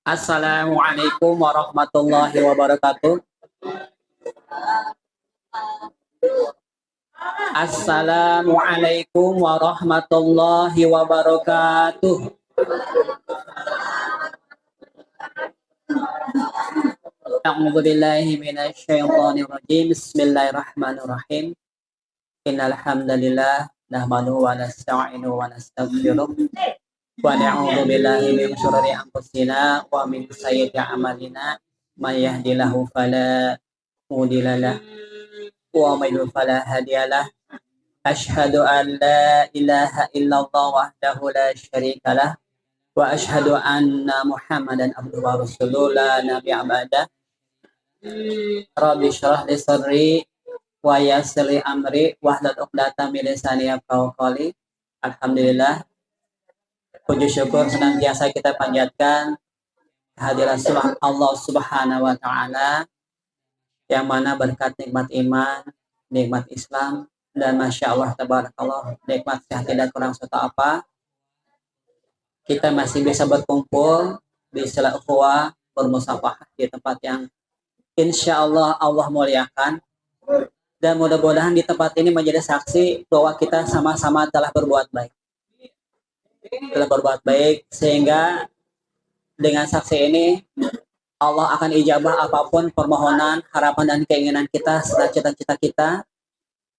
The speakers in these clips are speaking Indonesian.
Assalamualaikum warahmatullahi wabarakatuh. Assalamualaikum warahmatullahi wabarakatuh. A'udzu billahi minasy syaithanir rajim. Bismillahirrahmanirrahim. Innal hamdalillah nahmaduhu wa nasta'inuhu wa nastaghfiruh. Wa na'udzu billahi min syururi anfusina wa min sayyiati a'malina. May yahdihillahu fala mudilla lahu wa may yudlil fala hadiyalah. Asyhadu an la ilaha illallah wahdahu la syarika lah wa asyhadu anna Muhammadan abduhu wa rasuluhu la nabiyya ba'dah. Rabbi shrah li sadri wa yassir li amri wahlul 'uqdatam min lisani yafqahu qawli. Alhamdulillah, puji syukur senantiasa kita panjatkan kehadiran Allah Subhanahu wa taala yang mana berkat nikmat iman, nikmat Islam, dan Masya Allah tabarakallah nikmat sehat tidak kurang suatu apa, kita masih bisa berkumpul di sela ukhuwah bermusafahah di tempat yang insya Allah Allah muliakan, dan mudah-mudahan di tempat ini menjadi saksi bahwa kita sama-sama telah berbuat baik, sehingga dengan saksi ini Allah akan ijabah apapun permohonan, harapan, dan keinginan kita serta cita-cita kita,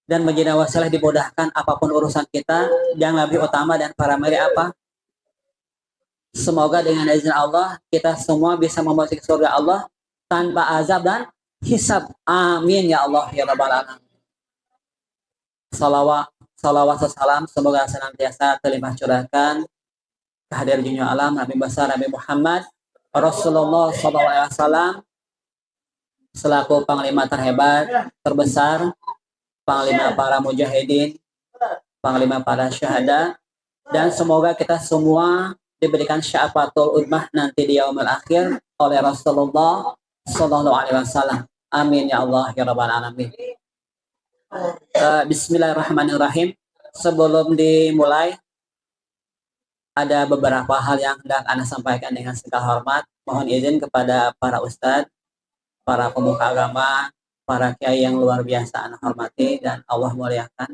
dan menjadi wasilah dimudahkan apapun urusan kita. Yang lebih utama dan parameri apa? Semoga dengan izin Allah kita semua bisa memasuki surga Allah tanpa azab dan hisab. Amin ya Allah ya rabbal alamin. Salawat salam semoga senantiasa terlimpah curahkan kehadiran dunia alam Nabi besar Nabi Muhammad Rasulullah SAW selaku panglima terhebat, terbesar, panglima para mujahidin, panglima para syuhada, dan semoga kita semua diberikan syafaatul ummah nanti di yaumil akhir oleh Rasulullah SAW. Amin ya Allah ya rabbal alamin. Bismillahirrahmanirrahim. Sebelum dimulai, ada beberapa hal yang hendak Anda sampaikan dengan segala hormat. Mohon izin kepada para ustadz, para pemuka agama, para kiai yang luar biasa Anda hormati dan Allah muliakan.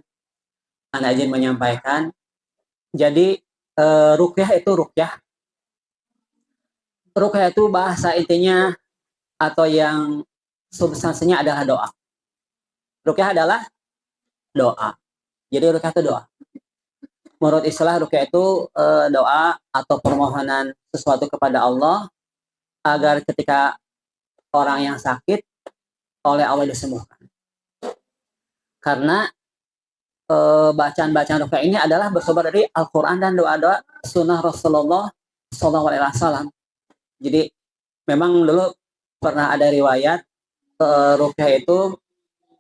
Anda izin menyampaikan. Jadi ruqyah itu ruqyah. Ruqyah itu bahasa intinya atau yang substansinya adalah doa. Ruqyah adalah doa. Jadi ruqyah itu doa. Menurut istilah ruqyah itu doa atau permohonan sesuatu kepada Allah agar ketika orang yang sakit oleh Allah disembuhkan. Karena bacaan-bacaan ruqyah ini adalah bersumber dari Al-Quran dan doa-doa sunnah Rasulullah SAW. Jadi memang dulu pernah ada riwayat ruqyah itu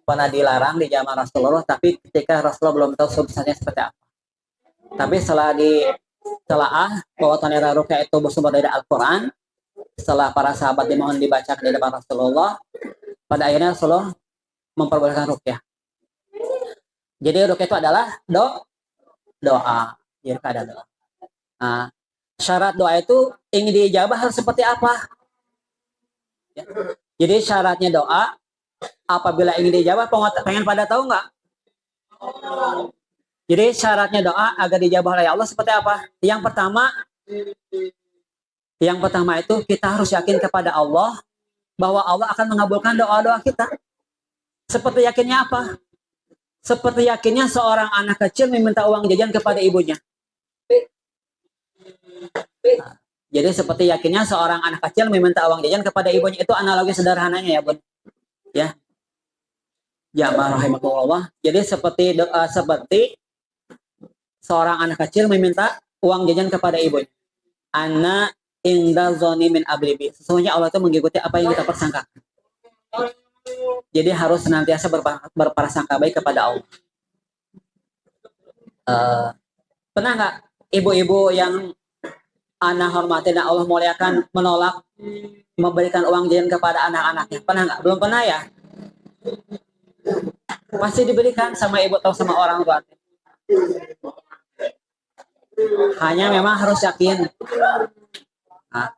pernah dilarang di zaman Rasulullah, tapi ketika Rasulullah belum tahu substansinya seperti apa. Tapi setelah ditelaah bahwa ternyata ruqyah itu bersumber dari Al-Quran, setelah para sahabat dimohon dibacakan di depan Rasulullah, pada akhirnya Rasulullah memperbolehkan ruqyah. Jadi ruqyah itu adalah doa. Jadi ada doa. Nah, syarat doa itu ingin diijabah harus seperti apa? Ya. Jadi syaratnya doa apabila ingin diijabah, pengen pada tahu nggak? Jadi syaratnya doa agar dijabah oleh Allah seperti apa? Yang pertama itu kita harus yakin kepada Allah bahwa Allah akan mengabulkan doa-doa kita. Seperti yakinnya apa? Seperti yakinnya seorang anak kecil meminta uang jajan kepada ibunya. Nah, jadi seperti yakinnya seorang anak kecil meminta uang jajan kepada ibunya, itu analogi sederhananya ya, Bun. Ya. Jamaah rahimakumullah. Jadi seperti seorang anak kecil meminta uang jajan kepada ibunya. Ana inda zoni min ablibi. Sesungguhnya Allah itu mengikuti apa yang kita persangkakan. Jadi harus senantiasa berprasangka baik kepada Allah. Pernah nggak ibu-ibu yang Ana hormati dan Allah muliakan menolak memberikan uang jajan kepada anak-anaknya? Pernah nggak? Belum pernah ya? Pasti diberikan sama ibu atau sama orang tua. Hanya memang harus yakin. Nah,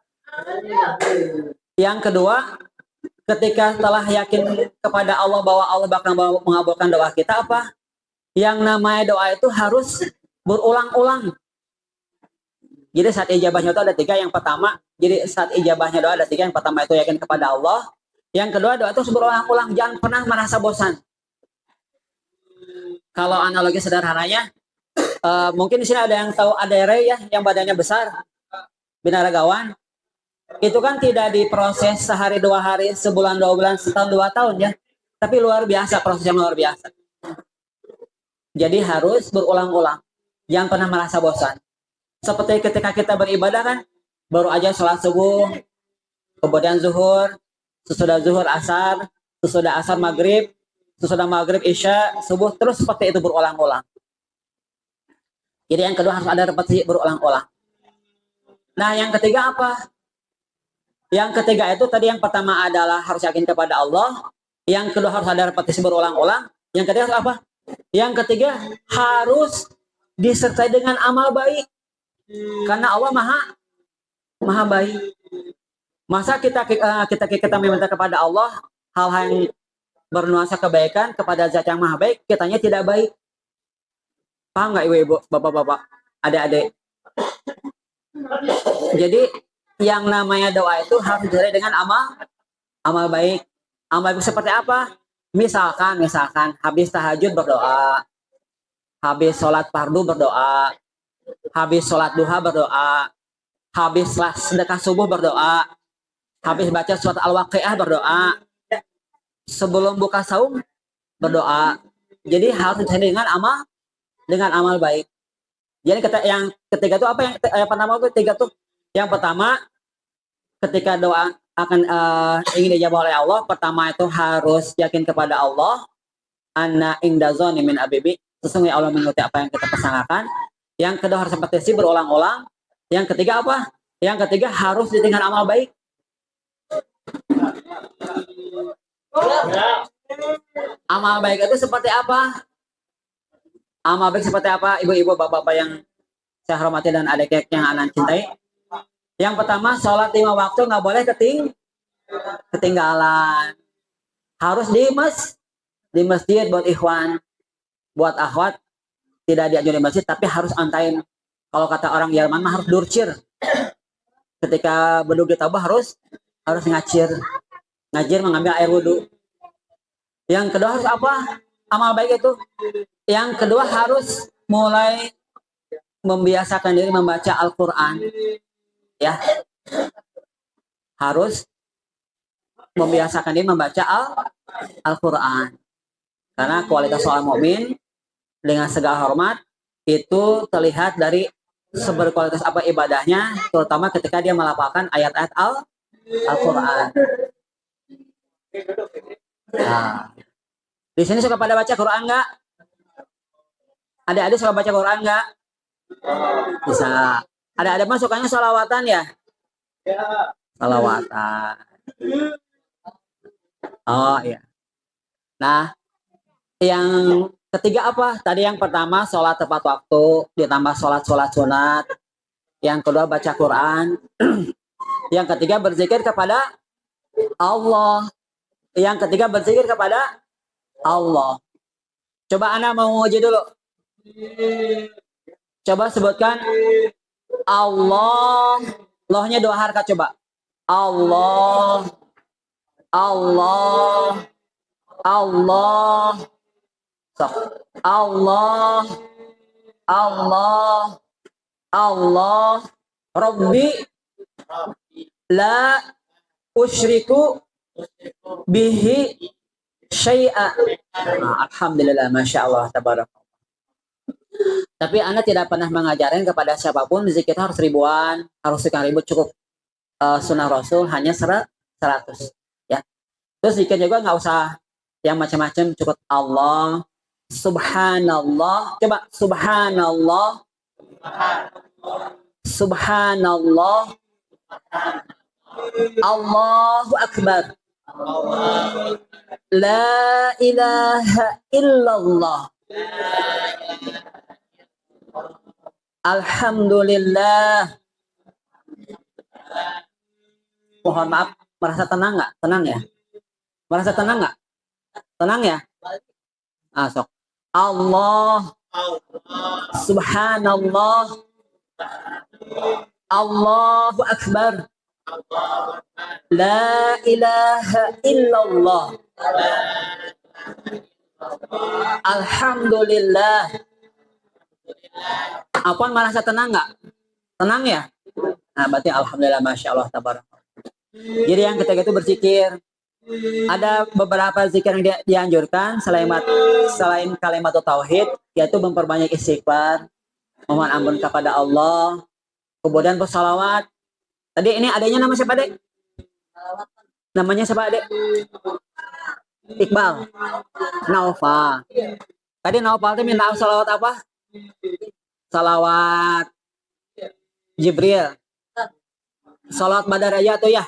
Yang kedua, ketika telah yakin kepada Allah bahwa Allah bakal mengabulkan doa kita, apa? Yang namanya doa itu harus berulang-ulang. Jadi saat ijabahnya itu ada tiga. Yang pertama, jadi saat ijabahnya doa ada tiga. Yang pertama itu yakin kepada Allah. Yang kedua, doa itu harus berulang-ulang. Jangan pernah merasa bosan. Kalau analogi sederhananya, mungkin di sini ada yang tahu Adere ya, yang badannya besar, binaragawan. Itu kan tidak diproses sehari, 2 hari, sebulan, 2 bulan, setahun, 2 tahun ya. Tapi luar biasa, prosesnya luar biasa. Jadi harus berulang-ulang. Jangan pernah merasa bosan. Seperti ketika kita beribadah kan, baru aja sholat subuh, kemudian zuhur, sesudah zuhur asar, sesudah asar maghrib, sesudah maghrib isya, subuh, terus seperti itu berulang-ulang. Jadi yang kedua harus ada repetisi berulang-ulang. Nah yang ketiga apa? Yang ketiga itu tadi yang pertama adalah harus yakin kepada Allah. Yang kedua harus ada repetisi berulang-ulang. Yang ketiga harus apa? Yang ketiga harus disertai dengan amal baik. Karena Allah maha baik. Masa kita meminta kepada Allah hal-hal yang bernuansa kebaikan kepada zat yang maha baik, kitanya tidak baik. Paham nggak ibu-ibu, bapak-bapak, adik-adik? Jadi yang namanya doa itu harus disertai dengan amal baik. Amal baik seperti apa? Misalkan habis tahajud berdoa, habis sholat fardu berdoa, habis sholat duha berdoa, habis sedekah subuh berdoa, habis baca surat Al-Waqiah berdoa, sebelum buka saum berdoa. Jadi harus disertai dengan amal baik. Jadi yang ketiga itu apa? Yang pertama itu tiga tuh. Yang pertama, ketika doa akan ingin dijawab oleh Allah, pertama itu harus yakin kepada Allah. Anna indazoni min abibi, sesungguhnya Allah mengikuti apa yang kita persangkakan. Yang kedua harus repetisi berulang-ulang. Yang ketiga apa? Yang ketiga harus dengan amal baik. Amal baik itu seperti apa? Amal baik seperti apa, ibu-ibu, bapak-bapak yang saya hormati dan adik-adik yang anak cintai? Yang pertama, sholat 5 waktu nggak boleh ketinggalan. Harus di masjid buat ikhwan, buat akhwat tidak dianjurkan di masjid, tapi harus on time. Kalau kata orang Jerman mah harus durcir. Ketika beduk di tabah harus ngajir mengambil air wudhu. Yang kedua harus apa? Amal baik itu. Yang kedua harus mulai membiasakan diri membaca Al-Quran. Ya, harus membiasakan diri membaca Al-Quran. Karena kualitas seorang mukmin dengan segala hormat itu terlihat dari seberkualitas apa ibadahnya, terutama ketika dia melafalkan ayat-ayat Al-Quran. Nah, di sini suka pada baca Quran nggak? Adik-adik suka baca Quran nggak? Bisa. Ada mah sukanya salawatan ya? Salawatan. Oh iya. Nah, yang ketiga apa? Tadi yang pertama sholat tepat waktu, ditambah sholat sunat. Yang kedua baca Quran. Yang ketiga berzikir kepada Allah. Yang ketiga berzikir kepada Allah. Coba Ana mau nguji dulu. Coba sebutkan Allah. Lohnya 2 harakat coba. Allah. Allah. Allah. Allah. Allah. Allah. Rabbi la usyriku bihi syai'a. Nah, alhamdulillah, masya Allah, tabarak. Tapi Anda tidak pernah mengajarkan kepada siapapun zikir harus ribuan, harus sekian ribu, cukup sunnah Rasul hanya 100 ya. Terus zikir juga nggak usah yang macam-macam, cukup Allah, subhanallah, coba subhanallah, subhanallah, Allahu akbar, la ilaha illallah, alhamdulillah, mohon maaf, merasa tenang nggak? Tenang ya? Merasa tenang nggak? Tenang ya? Sok. Allah, subhanallah, Allahu akbar, la ilaha illallah, alhamdulillah. Apaan merasa tenang nggak? Tenang ya? Nah, berarti alhamdulillah, masya Allah, tabarak. Jadi yang ketiga itu berzikir. Ada beberapa zikir yang dianjurkan selain kalimat tauhid, yaitu memperbanyak istighfar, mohon ampun kepada Allah, kemudian bersalawat. Tadi ini adanya nama siapa, Dek? Namanya siapa, Dek? Iqbal. Naufal. Tadi Naufal itu minta salawat apa? Salawat Jibril. Salawat Badaraya tuh ya.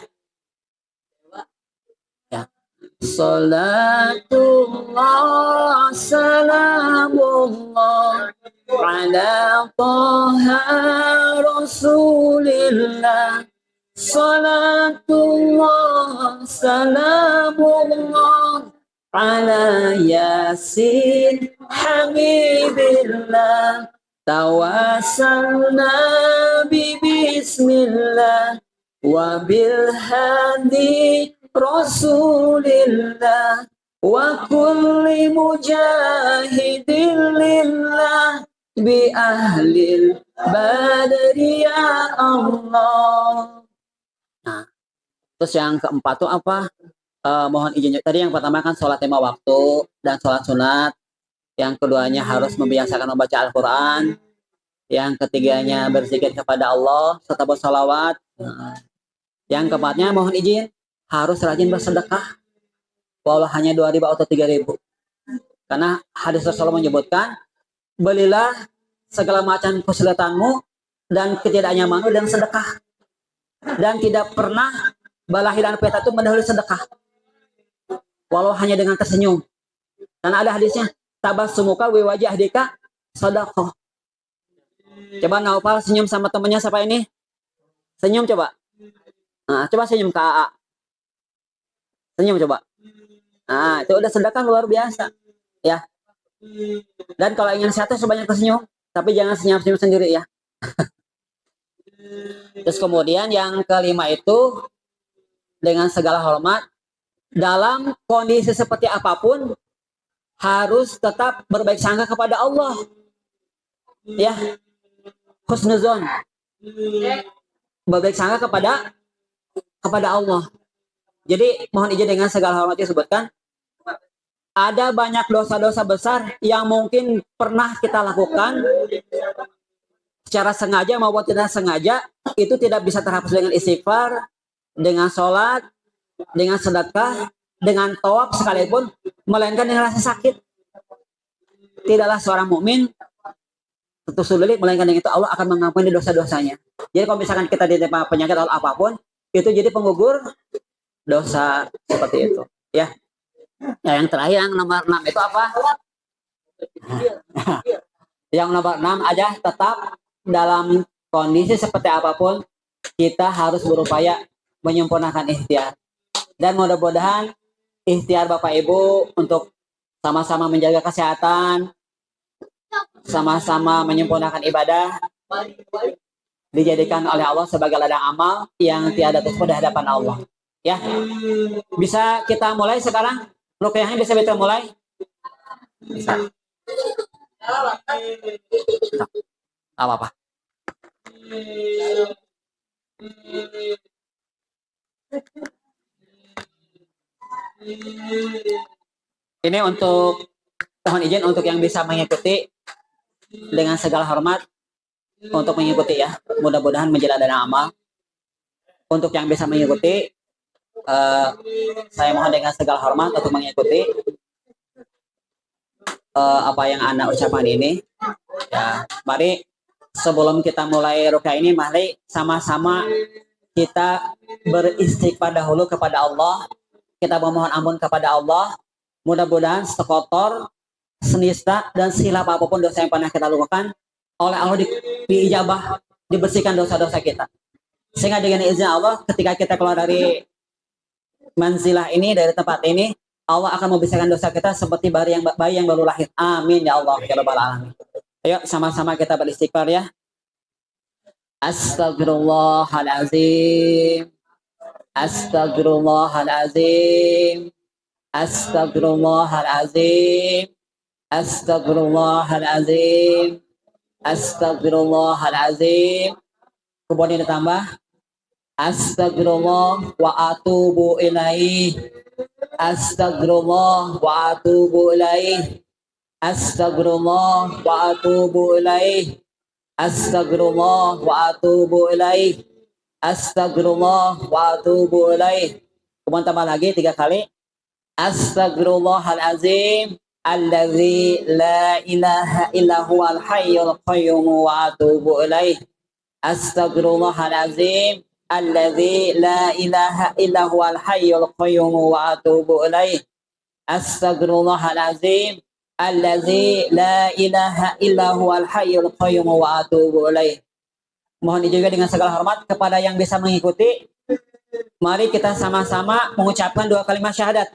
Salatullah salamullah ala Taha Rasulillah. Salatullah salamullah ala Yasin Habibillah. Tawassalna bi bismillah wa bil hadi Rasulillah wa kulli mujahidin lillah bi ahlil badri ya Allah. Nah, terus yang keempat tuh apa? Mohon izin. Tadi yang pertama kan sholat 5 waktu dan sholat sunat. Yang keduanya harus membiasakan membaca Al-Quran. Yang ketiganya berzikir kepada Allah serta bersalawat. Yang keempatnya mohon izin, harus rajin bersedekah. Walau hanya 2.000 atau 3.000. Karena hadis Rasulullah menyebutkan, belilah segala macam kesulitanmu dan ketidaknyamanmu dan sedekah. Dan tidak pernah balahi dan peta itu mendahului sedekah. Walau hanya dengan tersenyum. Karena ada hadisnya, tabassumuka wi wajahdika sedekah. Coba Naufal senyum sama temannya siapa ini? Senyum coba. Nah, coba senyum ke AA. Senyum coba. Nah, itu udah sedekah luar biasa. Ya. Dan kalau ingin sehat sebanyak tersenyum, tapi jangan senyum-senyum sendiri ya. Terus kemudian yang kelima itu dengan segala hormat, dalam kondisi seperti apapun harus tetap berbaik sangka kepada Allah. Ya. Husnuzon. Berbaik sangka kepada Allah. Jadi mohon izin dengan segala hormat disebutkan, ada banyak dosa-dosa besar yang mungkin pernah kita lakukan secara sengaja maupun tidak sengaja, itu tidak bisa terhapus dengan istighfar, dengan sholat, dengan sedekah, dengan tawaf sekalipun, melainkan dengan rasa sakit. Tidaklah seorang mukmin tersulit melainkan dengan itu Allah akan mengampuni dosa-dosanya. Jadi kalau misalkan kita ditimpa penyakit atau apapun, itu jadi penggugur dosa seperti itu. Ya. Nah, yang terakhir yang nomor 6 itu apa? Yang nomor 6 aja, tetap dalam kondisi seperti apapun kita harus berupaya menyempurnakan ikhtiar. Dan mudah-mudahan ikhtiar Bapak Ibu untuk sama-sama menjaga kesehatan, sama-sama menyempurnakan ibadah dijadikan oleh Allah sebagai ladang amal yang tiada terputus di hadapan Allah. Ya, bisa kita mulai sekarang. Ruqyahnya bisa kita mulai. Bisa. Apa? Ini untuk mohon izin untuk yang bisa mengikuti dengan segala hormat untuk mengikuti ya. Mudah-mudahan menjadi dana amal. Untuk yang bisa mengikuti, saya mohon dengan segala hormat untuk mengikuti apa yang Anda ucapkan ini. Ya, mari sebelum kita mulai ruqyah ini, mari sama-sama kita beristighfar dahulu kepada Allah. Kita memohon ampun kepada Allah. Mudah-mudahan sekotor, senista, dan silap apapun dosa yang pernah kita lakukan oleh Allah diijabah, dibersihkan dosa-dosa kita. Sehingga dengan izin Allah, ketika kita keluar dari manzilah ini, dari tempat ini, Allah akan membisarkan dosa kita seperti bayi yang baru lahir. Amin ya Allah ya rabbal alamin. Ayo sama-sama kita beristighfar ya. Astagfirullahalazim. Astagfirullahalazim. Astagfirullahalazim. Astagfirullahalazim. Astagfirullahalazim. Kemudian ditambah astagfirullah wa atubu ilaih. Astagfirullah wa atubu ilaih. Astagfirullah wa atubu ilaih. Astagfirullah wa atubu ilaih. Astagfirullah wa atubu ilaih. Kemudian tambah lagi 3 kali. Astagfirullahalazim allazi la ilaha illa huwal hayyul qayyum wa atubu ilaih. Astagfirullahalazim allazi la ilaha illa huwal hayyul qayyum wa atubu ilaih. Astagfirullahalazim allazi la ilaha illa huwal hayyul qayyum wa atubu ilaih. Mohon juga dengan segala hormat kepada yang bisa mengikuti. Mari kita sama-sama mengucapkan 2 kalimat syahadat.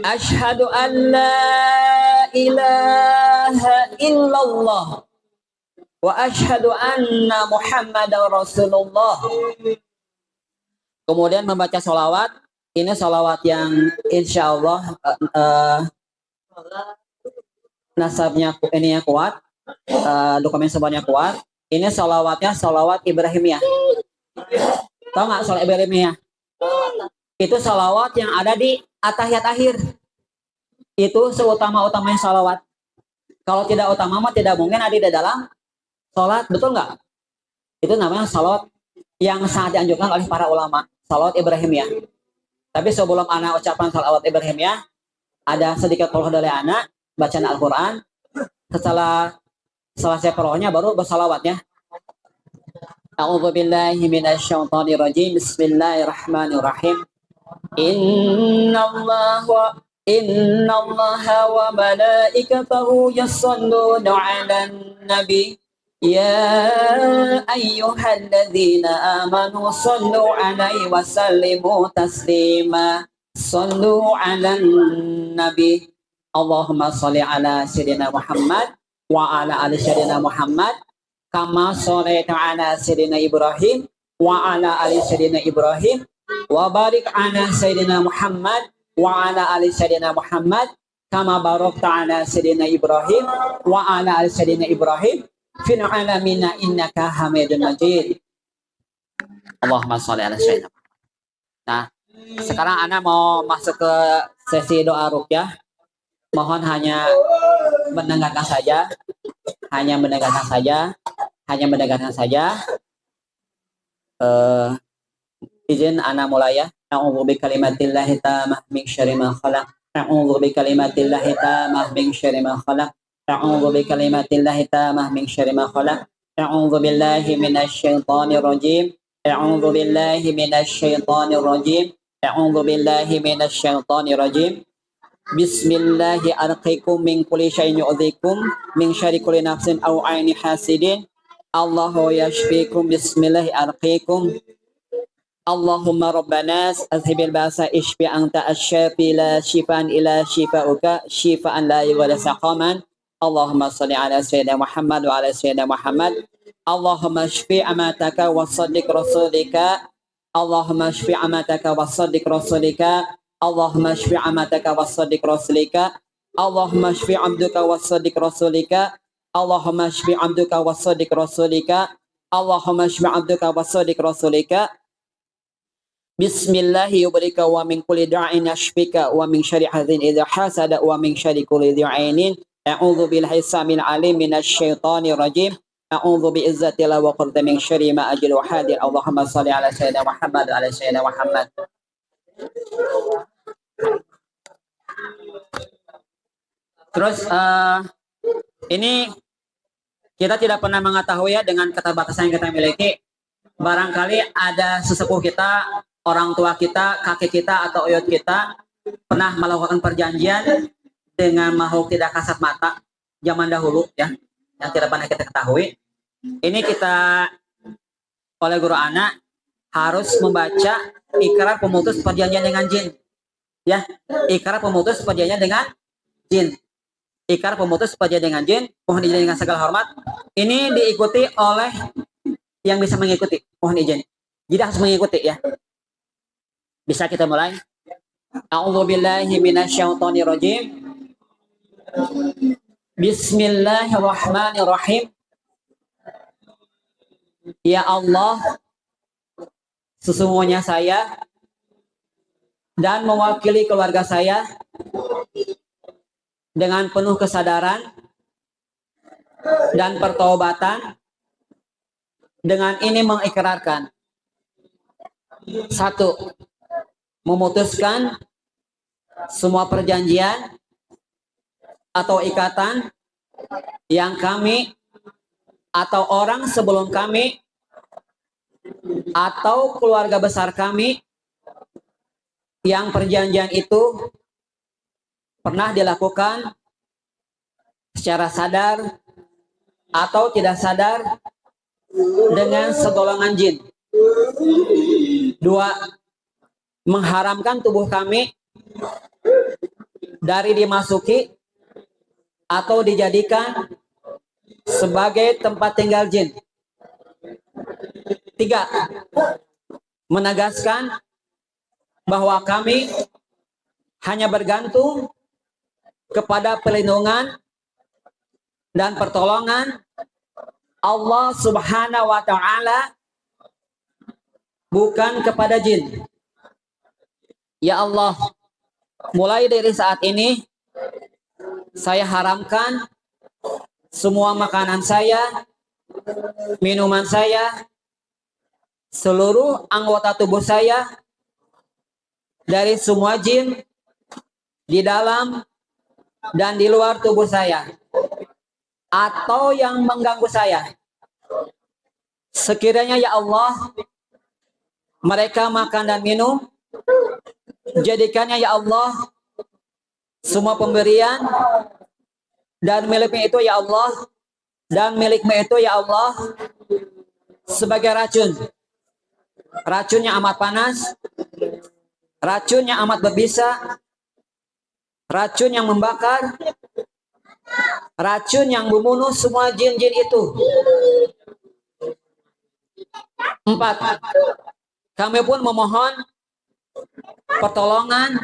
Asyhadu an la ilaha illallah wa asyhadu anna Muhammadar Rasulullah. Kemudian membaca sholawat. Ini sholawat yang insya Allah nasabnya ini kuat, dokumen semuanya kuat. Ini sholawatnya sholawat Ibrahimiyah. Tahu nggak sholawat Ibrahimiyah? Itu sholawat yang ada di atahiyat akhir. Itu seutama-utamanya sholawat. Kalau tidak utama mah tidak mungkin ada di dalam sholat, betul nggak? Itu namanya sholawat yang sangat dianjurkan oleh para ulama, sholawat Ibrahimiyah. Tapi sebelum anak ucapan sholawat Ibrahimiyah, ada sedikit qoroh dari anak bacaan Al-Quran. Setelah selesai qorohnya baru bersalawatnya. A'udzubillahi minasyaitonirrajim. Bismillahirrahmanirrahim. Innallaha wa malaikatahu yashalluna 'alan nabi. Ya ayyuhalladzina amanu sallu 'alaihi wa sallimu taslima. Sallu 'alan nabi. Allahumma shalli 'ala sayyidina Muhammad wa 'ala ali sayyidina Muhammad kama shallaita 'ala sayyidina Ibrahim wa 'ala ali sayyidina Ibrahim wa barik 'ala sayyidina Muhammad wa 'ala ali sayyidina Muhammad kama barakta 'ala sayyidina Ibrahim wa 'ala ali sayyidina Ibrahim fil 'alamin innaka Hamidum Majid. Allahumma shalli 'ala sayyidina. Nah, sekarang Ana mau masuk ke sesi doa ruqyah. Mohon hanya mendengarkan saja, hanya mendengarkan saja. Izin Ana mulai ya. A'udzu bikalimatillahi tammah min syarri ma khalaq. A'udzu bikalimatillahi tammah min syarri ma khalaq. A'udzu bikalimatillahi tammah min syarri ma khalaq. A'udzu billahi minasyaitonir rajim. A'udzu billahi minasyaitonir rajim. A'udzu billahi minasyaitonir rajim. Bismillahi arqikum min kulli syai'in yu'dhikum min syarri kulli nafsin aw 'aini hasidin. Allahu yashfikum. Bismillahi arqikum. Allahumma rabbana azhibil ba'sa ishfi anta asy-syafi la shifaan illa shifauka shifaan la yughadiru saqaman. Allahumma shalli ala sayyidina Muhammad wa ala sayyidina Muhammad. Allahumma shfi amataka wa saddiq rasulika. Allahumma shfi amataka wa saddiq rasulika. Allahumma shfi amataka wa saddiq rasulika. Allahumma shfi abduka wa saddiq rasulika. Allahumma shfi abduka wa saddiq rasulika. Allahumma shfi abduka wa saddiq rasulika. Bismillahi yubrika wa min kulli da'in yashfika wa min syarri hadin idza hasada wa min syarri kulli dhi'ainin. A'udzu billahi samil alim minasyaitonir rajim. A'udzu bi izzatillah wa qudrati min syarri ma ajil wa hadir. Allahumma shalli ala sayyidina Muhammad wa ala sayyidina Muhammad. Terus ini kita tidak pernah mengetahui ya, dengan keterbatasan yang kita miliki. Barangkali ada sesepuh kita, orang tua kita, kakek kita atau oyot kita pernah melakukan perjanjian dengan makhluk tidak kasat mata zaman dahulu ya, yang tidak pernah kita ketahui. Ini kita oleh guru anak harus membaca ikrar pemutus perjanjian dengan jin. Ya, ikrar pemutus perjanjian dengan jin. Ikrar pemutus perjanjian dengan jin, mohon izin dengan segala hormat. Ini diikuti oleh yang bisa mengikuti, mohon izin. Jadi harus mengikuti ya. Bisa kita mulai? A'udzubillahi minasyaitonirrajim. Bismillahirrahmanirrahim. Ya Allah, sesungguhnya saya dan mewakili keluarga saya dengan penuh kesadaran dan pertaubatan dengan ini mengikrarkan. 1. Memutuskan semua perjanjian atau ikatan yang kami atau orang sebelum kami atau keluarga besar kami yang perjanjian itu pernah dilakukan secara sadar atau tidak sadar dengan segolongan jin. 2. Mengharamkan tubuh kami dari dimasuki atau dijadikan sebagai tempat tinggal jin. 3. Menegaskan bahwa kami hanya bergantung kepada perlindungan dan pertolongan Allah Subhanahu wa Ta'ala, bukan kepada jin. Ya Allah, mulai dari saat ini saya haramkan semua makanan saya, minuman saya, seluruh anggota tubuh saya dari semua jin di dalam dan di luar tubuh saya atau yang mengganggu saya. Sekiranya ya Allah mereka makan dan minum, jadikannya ya Allah semua pemberian dan milikmu itu ya Allah dan milikmu itu ya Allah sebagai racun. Racunnya amat panas, racun yang amat berbisa, racun yang membakar, racun yang membunuh semua jin-jin itu. 4. Kami pun memohon pertolongan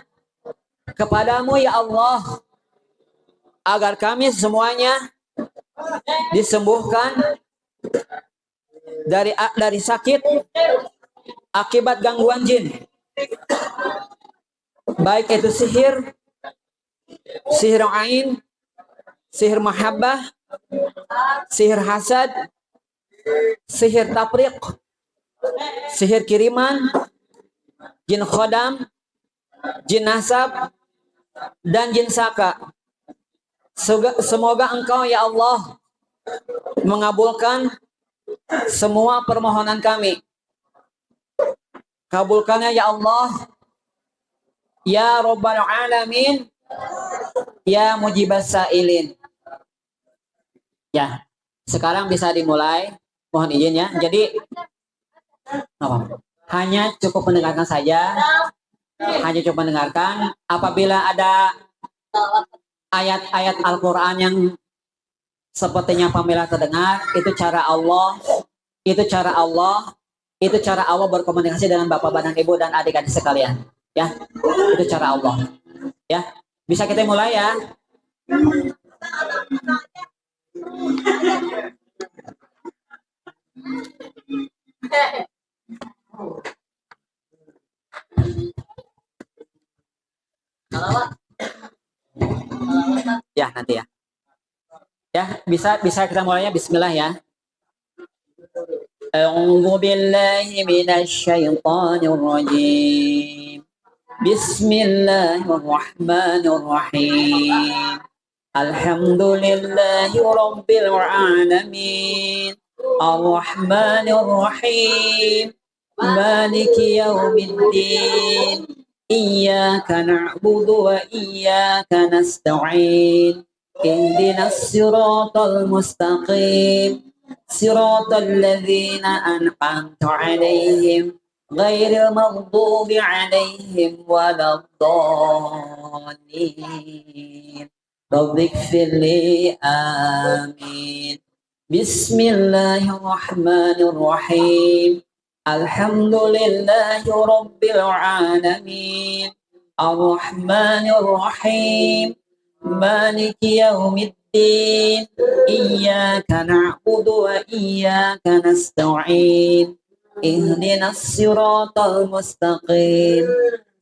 kepadamu ya Allah agar kami semuanya disembuhkan dari sakit akibat gangguan jin, baik itu sihir, sihir ain, sihir mahabbah, sihir hasad, sihir tafriq, sihir kiriman, jin khodam, jin nasab, dan jin saka. Semoga Engkau ya Allah mengabulkan semua permohonan kami. Kabulkannya ya Allah, ya Rabbal Alamin, ya Mujibas Sa'ilin. Ya, sekarang bisa dimulai. Mohon izin ya. Jadi hanya cukup mendengarkan saja. Hanya cukup mendengarkan. Apabila ada ayat-ayat Al-Quran yang sepertinya familiar terdengar, itu cara Allah, itu cara Allah, itu cara Allah berkomunikasi dengan bapak dan ibu dan adik-adik sekalian. Ya, itu cara Allah. Ya, bisa kita mulai ya. Ya, nanti ya. Ya, bisa kita mulainya bismillah ya. A'udzu billahi minasyaitonir rajim. Bismillahirrahmanirrahim. Alhamdulillahi rabbil alamin. Ar-Rahmanir Rahim. Maliki yaumiddin. Iyyaka na'budu wa iyyaka nasta'in. Ihdinas siratal mustaqim. صراط الذين أنعمت عليهم غير المغضوب عليهم ولا الضالين رب اغفر لي آمين. بسم الله الرحمن الرحيم. الحمد لله رب العالمين الرحمن الرحيم مالك يوم الدين إياك نعبد وإياك نستعين اهدنا الصراط المستقيم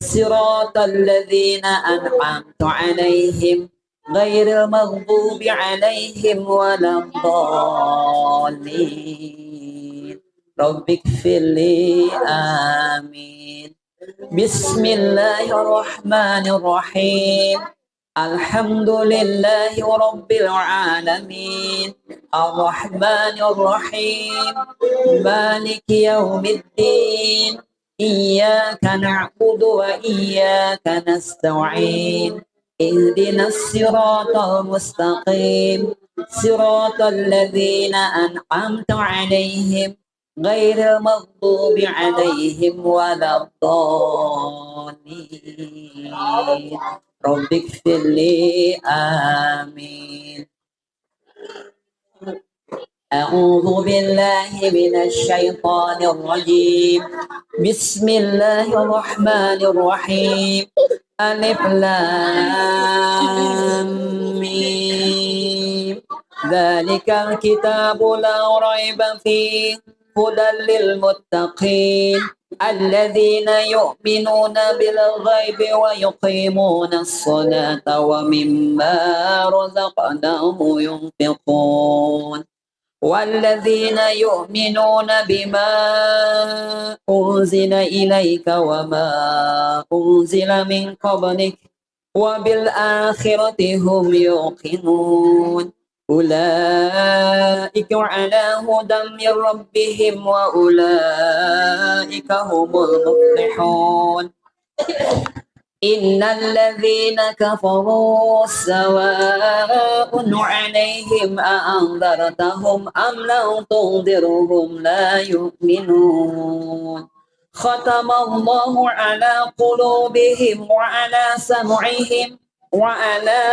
صراط الذين أنعمت عليهم غير المغضوب عليهم ولا الضالين رب اغفر لي آمين. بسم الله الرحمن الرحيم. الحمد لله رب العالمين الرحمن الرحيم مالك يوم الدين إياك نعبد وإياك نستعين اهدنا الصراط المستقيم صراط الذين أنعمت عليهم غير المغضوب عليهم ولا الضالين رب اغفر لي آمين. أعوذ بالله من الشيطان الرجيم. بسم الله الرحمن الرحيم. ألف لام ميم ذلك الكتاب لا ريب فيه هدى للمتقين الذين يؤمنون بالغيب ويقيمون الصلاة ومما رزقناهم ينفقون والذين يؤمنون بما أنزل إليك وما أنزل من قبلك وبالآخرة هم يوقنون أولئك على هدى من ربهم وأولئك هم المفلحون. إن الذين كفروا سواء عليهم أأنذرتهم أم لم تنذرهم لا يؤمنون ختم الله على قلوبهم وعلى سمعهم وعلى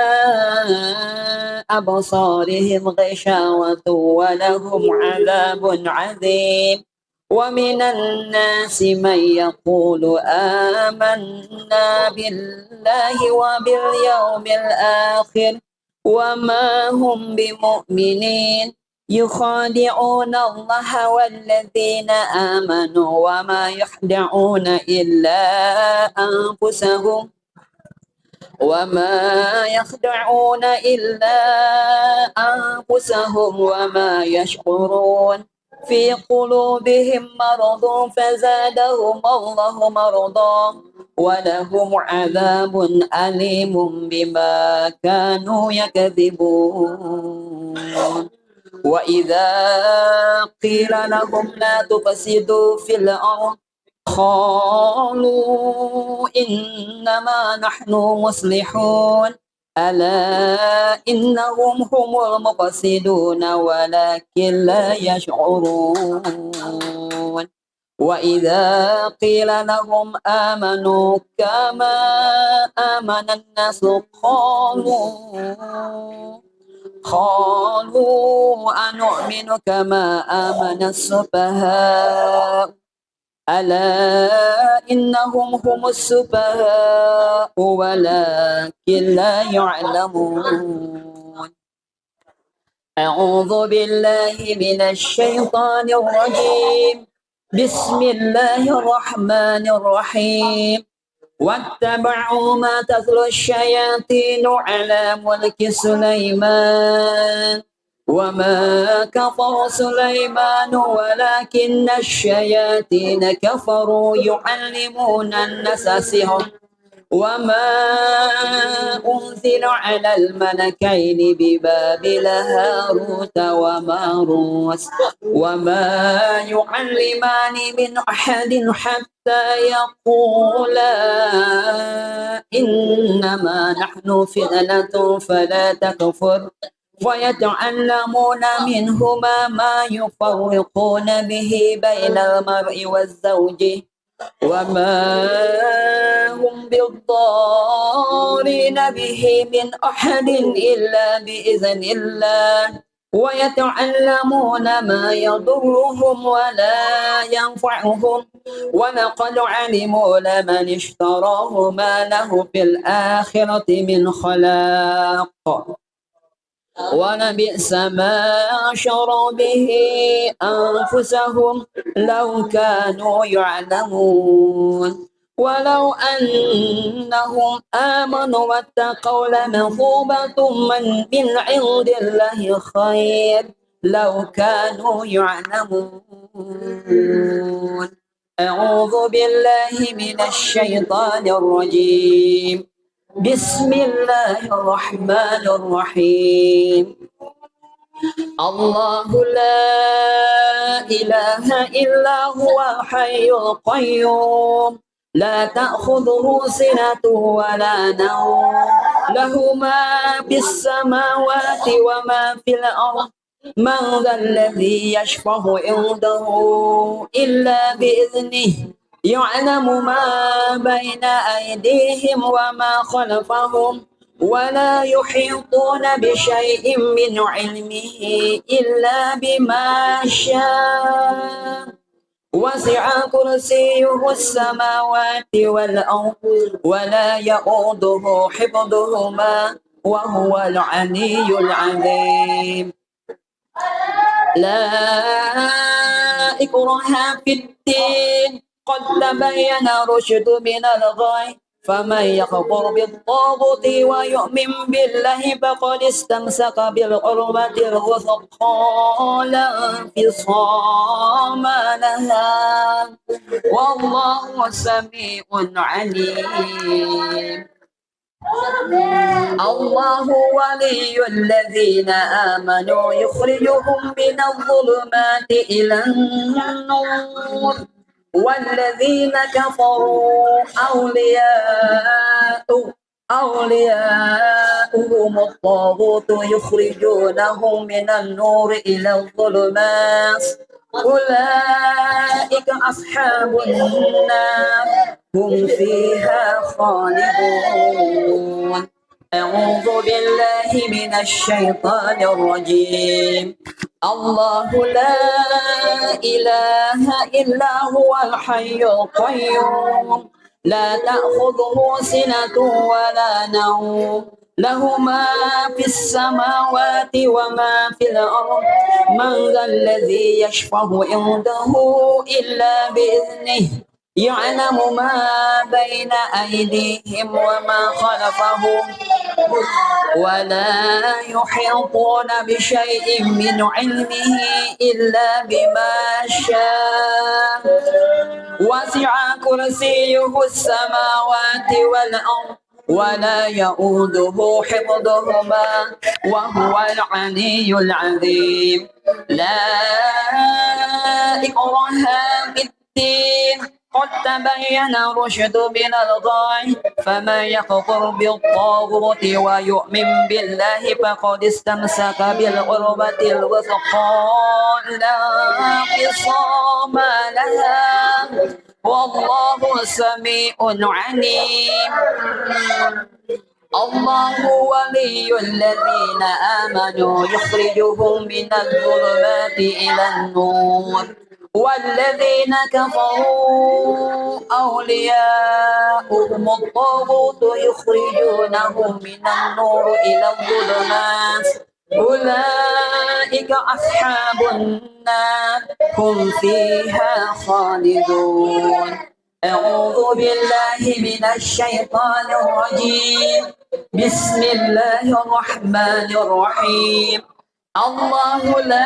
أبصارهم غشاوة ولهم عذاب عظيم. ومن الناس من يقول آمنا بالله وباليوم الآخر وما هم بمؤمنين يخادعون الله والذين آمنوا وما يخدعون إلا أنفسهم وما يشعرون في قلوبهم مرض فزادهم الله مرضا ولهم عذاب أليم بما كانوا يكذبون. وإذا قيل لهم لا تفسدوا في الأرض قالوا إنما نحن مصلحون ألا إنهم هم المفسدون ولكن لا يشعرون. وإذا قيل لهم آمنوا كما آمن الناس قالوا أنؤمن كما آمن السفهاء ألا إنهم هم السفهاء ولكن لا يعلمون. أعوذ بالله من الشيطان الرجيم. بسم الله الرحمن الرحيم. واتبعوا ما تتلو الشياطين على ملك سليمان وما كفر سليمان ولكن الشياطين كفروا يعلمون الناس السحر وما أنزل على الملكين ببابل هاروت وماروت وما يعلمان من أحد حتى يقولا إنما نحن فتنة فلا تكفر ويتعلمون منهما ما يفرقون به بين المرء والزوج وما هم بالضارين به من أحد إلا بإذن الله ويتعلمون ما يضرهم ولا ينفعهم ولقد علموا لمن اشتراه ما له في الآخرة من خلاق ولبئس ما شروا به أنفسهم لو كانوا يعلمون ولو أنهم آمنوا واتقوا لمثوبة من عند الله خير لو كانوا يعلمون أعوذ بالله من الشيطان الرجيم بسم الله الرحمن الرحيم الله لا إله إلا هو الحي القيوم لا تأخذه سنة ولا نوم له ما في السماوات وما في الأرض من ذا الذي يشفع عنده إلا بإذنه يعلم ما بين أيديهم وما خلفهم ولا يحيطون بشيء من علمه إلا بما شاء وسع كرسيه السماوات والأرض ولا يؤوده حفظهما وهو العلي العظيم لا إكراه في الدين قد تبين رشد من الغي فمن يكفر بالطاغوت ويؤمن بالله فقد استمسك بالعروة الوثقى لا انفصام لها والله سميع عليم الله ولي الذين آمنوا يخرجهم من الظلمات إلى النور والذين كفروا أولياؤهم الطاغوت يخرجونهم من النور إلى الظلمات أولئك أصحاب النار هم فيها خالدون أعوذ بالله من الشيطان الرجيم الله لا إله إلا هو الحي القيوم لا تأخذه سنة ولا نوم له ما في السماوات وما في الأرض من ذا الذي يشفع عنده إلا بإذنه يعلم ما بين أيديهم وما خلفهم ولا يحيطون بشيء من علمه إلا بما شاء وسع كرسيه السماوات والأرض ولا يؤوده حفظهما وهو العلي العظيم لا إكراه في الدين قد تبين الرشد من الغي فمن يكفر بالطاغوت ويؤمن بالله فقد استمسك بالعروة الوثقى لا انفصام لها والله سميع عليم الله ولي الذين آمنوا يخرجهم من الظلمات إلى النور والذين كفروا أولياؤهم الطاغوت يخرجونهم من النور إلى الظلمات أولئك أصحاب النار هم فيها خالدون أعوذ بالله من الشيطان الرجيم بسم الله الرحمن الرحيم الله لا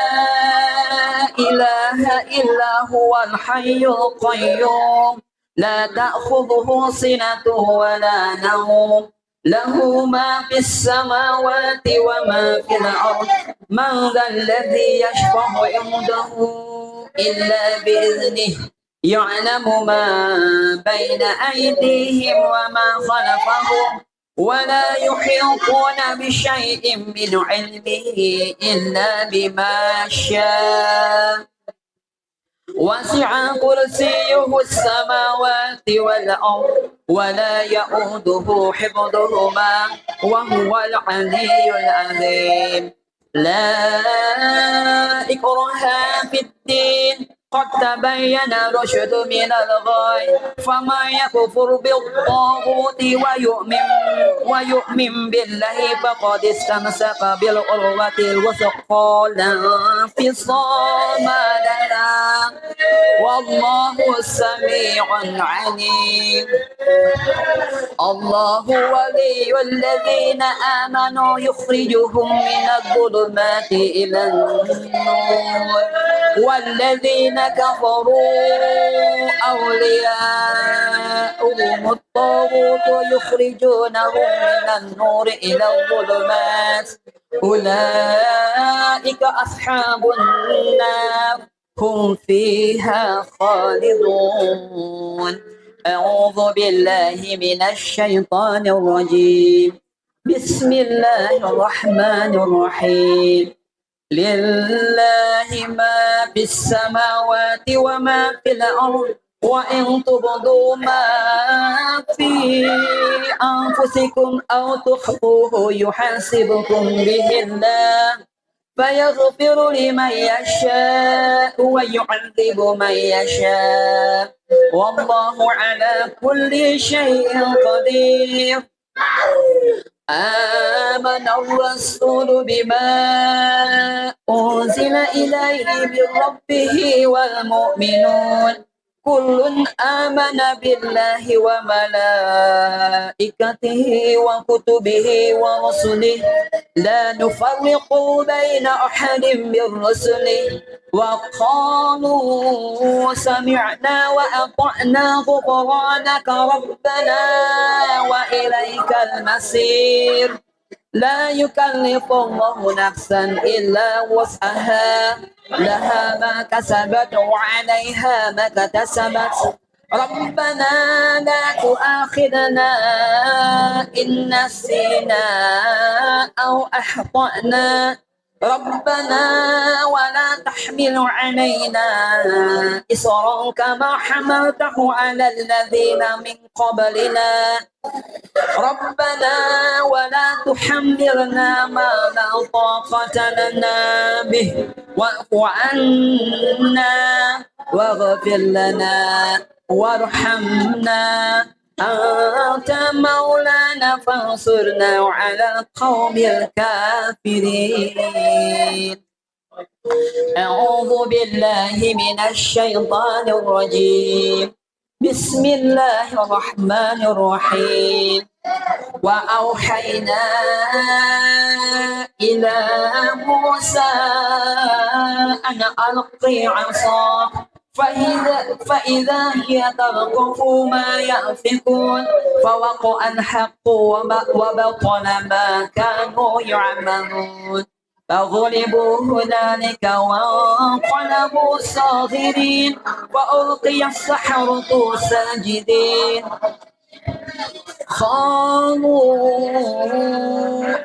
إله إلا هو الحي القيوم لا تأخذه سنة ولا نوم له ما في السماوات وما في الأرض من ذا الذي يشفع عنده إلا بإذنه يعلم ما بين أيديهم وما خلفهم ولا يحيطون بشيء من علمه إلا بما شاء وسع كرسيه السماوات والأرض ولا يؤوده حفظهما وهو العلي العظيم لا إكراه في الدين قد تبين الرشد من الغي فمن يكفر بالطاغوت ويؤمن بالله فقد استمسك بالعروة الوثقى لا انفصام لها والله سميع عليم الله ولي الذين آمنوا يخرجهم من الظلمات إلى النور والذين كفروا أولياؤهم الطاغوت يخرجونهم من النور إلى الظلمات أولئك أصحاب النار هم فيها خالدون أعوذ بالله من الشيطان الرجيم بسم الله الرحمن الرحيم لله ما في السماوات وما في الأرض وإن تبدوا ما في أنفسكم أو تخفوه يحاسبكم به الله فيغفر لمن يشاء ويعذب من يشاء والله على كل شيء قدير آمن الرسول بما أنزل إليه من ربه والمؤمنون كل آمن بالله وملائكته وكتبه ورسله لا نفرق بين أحد من رسله وقالوا سمعنا وأطعنا غفرانك ربنا وإليك المصير لا يكلف الله نفسا إلا وسعها لها ما كسبت وعليها ما اكتسبت ربنا لا تؤاخذنا إن نسينا أو أخطأنا ربنا ولا تحمل علينا إصرا كما حملته على الذين من قبلنا ربنا ولا تحملنا ما لا طاقة لنا به واعف عنا واغفر لنا وارحمنا أنت مولانا فانصرنا على القوم الكافرين أعوذ بالله من الشيطان الرجيم بسم الله الرحمن الرحيم وأوحينا إلى موسى أن ألقي عصاك فإذا هي تلقف ما يأفكون فوقع الحق وبطل ما كانوا يعملون فغلبوا هنالك وانقلبوا صاغرين وألقي السحرة ساجدين قالوا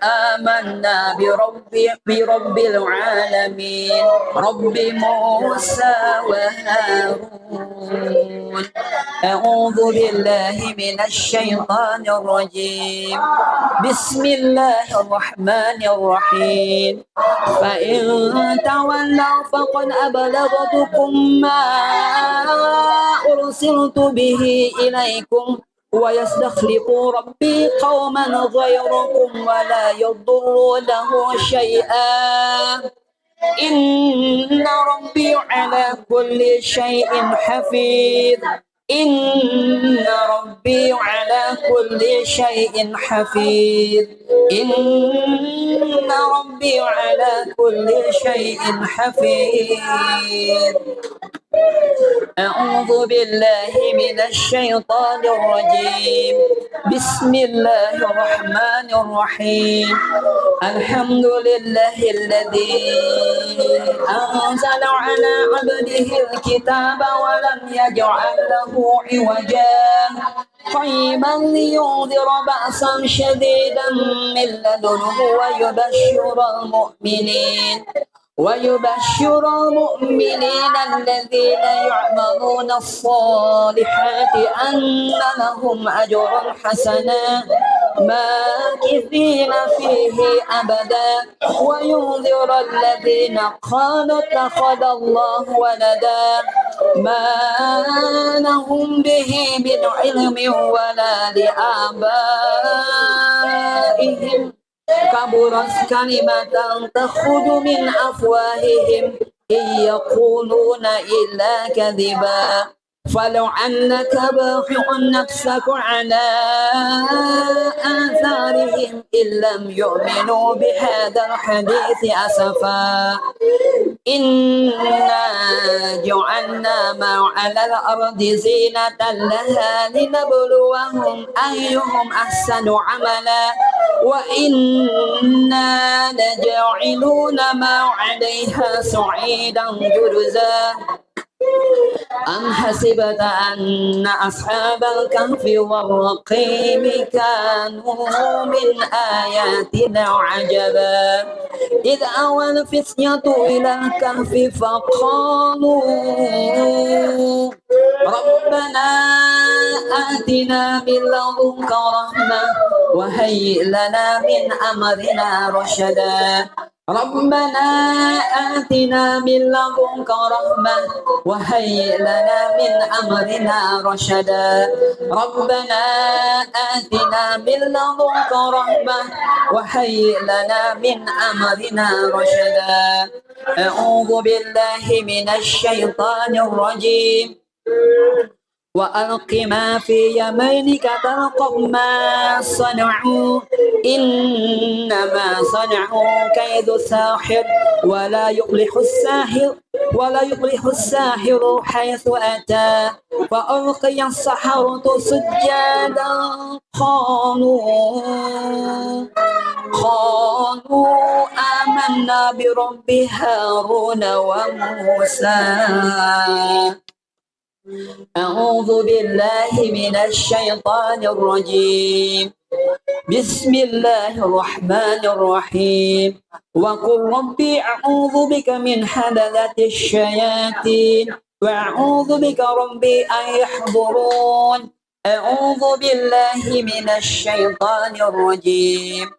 آمنا برب العالمين رب موسى وهارون أعوذ بالله من الشيطان الرجيم بسم الله الرحمن الرحيم فإن تولوا فقد أبلغتكم ما أرسلت به إليكم ويستخلف ربي قوما غيركم ولا يضرونه شيئا إن ربي على كل شيء حفيظ إن ربي على كل شيء حفيظ إن ربي على كل شيء حفيظ أعوذ بالله من الشيطان الرجيم بسم الله الرحمن الرحيم الحمد لله الذي أنزل على عبده الكتاب ولم يجعل له عوجا قيما لينذر بأسا شديدا من لدنه ويبشر المؤمنين الذين يعملون الصالحات أن لهم أجرا حسنا ماكثين فيه أبدا وينذر الذين قالوا اتخذ الله ولدا ما لهم به من علم ولا لآبائهم كبرت كلمة تخرج من أفواههم إن يقولون إلا كذبا فلو أنك باخع نفسك على آثارهم إن لم يؤمنوا بهذا الحديث أسفا إنا جعلنا ما على الأرض زينة لها لنبلوهم أيهم أحسن عملا وإنا لجاعلون ما عليها صعيدا جرزا أم حسبت أن أصحاب الكهف والرقيم كانوا من آياتنا عجبا إذ أوى الفتية إلى الكهف فقالوا ربنا آتنا من لدنك رحمة وهيئ لنا من أمرنا رشدا ربنا آتنا من لدنك رحمة وهيئ لنا من أمرنا رشدا ربنا آتنا من لدنك رحمة وهيئ لنا من أمرنا رشدا أعوذ بالله من الشيطان الرجيم وألق ما في يمينك تلقف ما صنعوا إنما صنعوا كيد ساحر ولا يفلح الساحر حيث أتى فألقي السحرة سجدا قالوا آمنا برب هارون وموسى أعوذ بالله من الشيطان الرجيم بسم الله الرحمن الرحيم وقل ربي أعوذ بك من همزات الشياطين وأعوذ بك ربي أن يحضرون أعوذ بالله من الشيطان الرجيم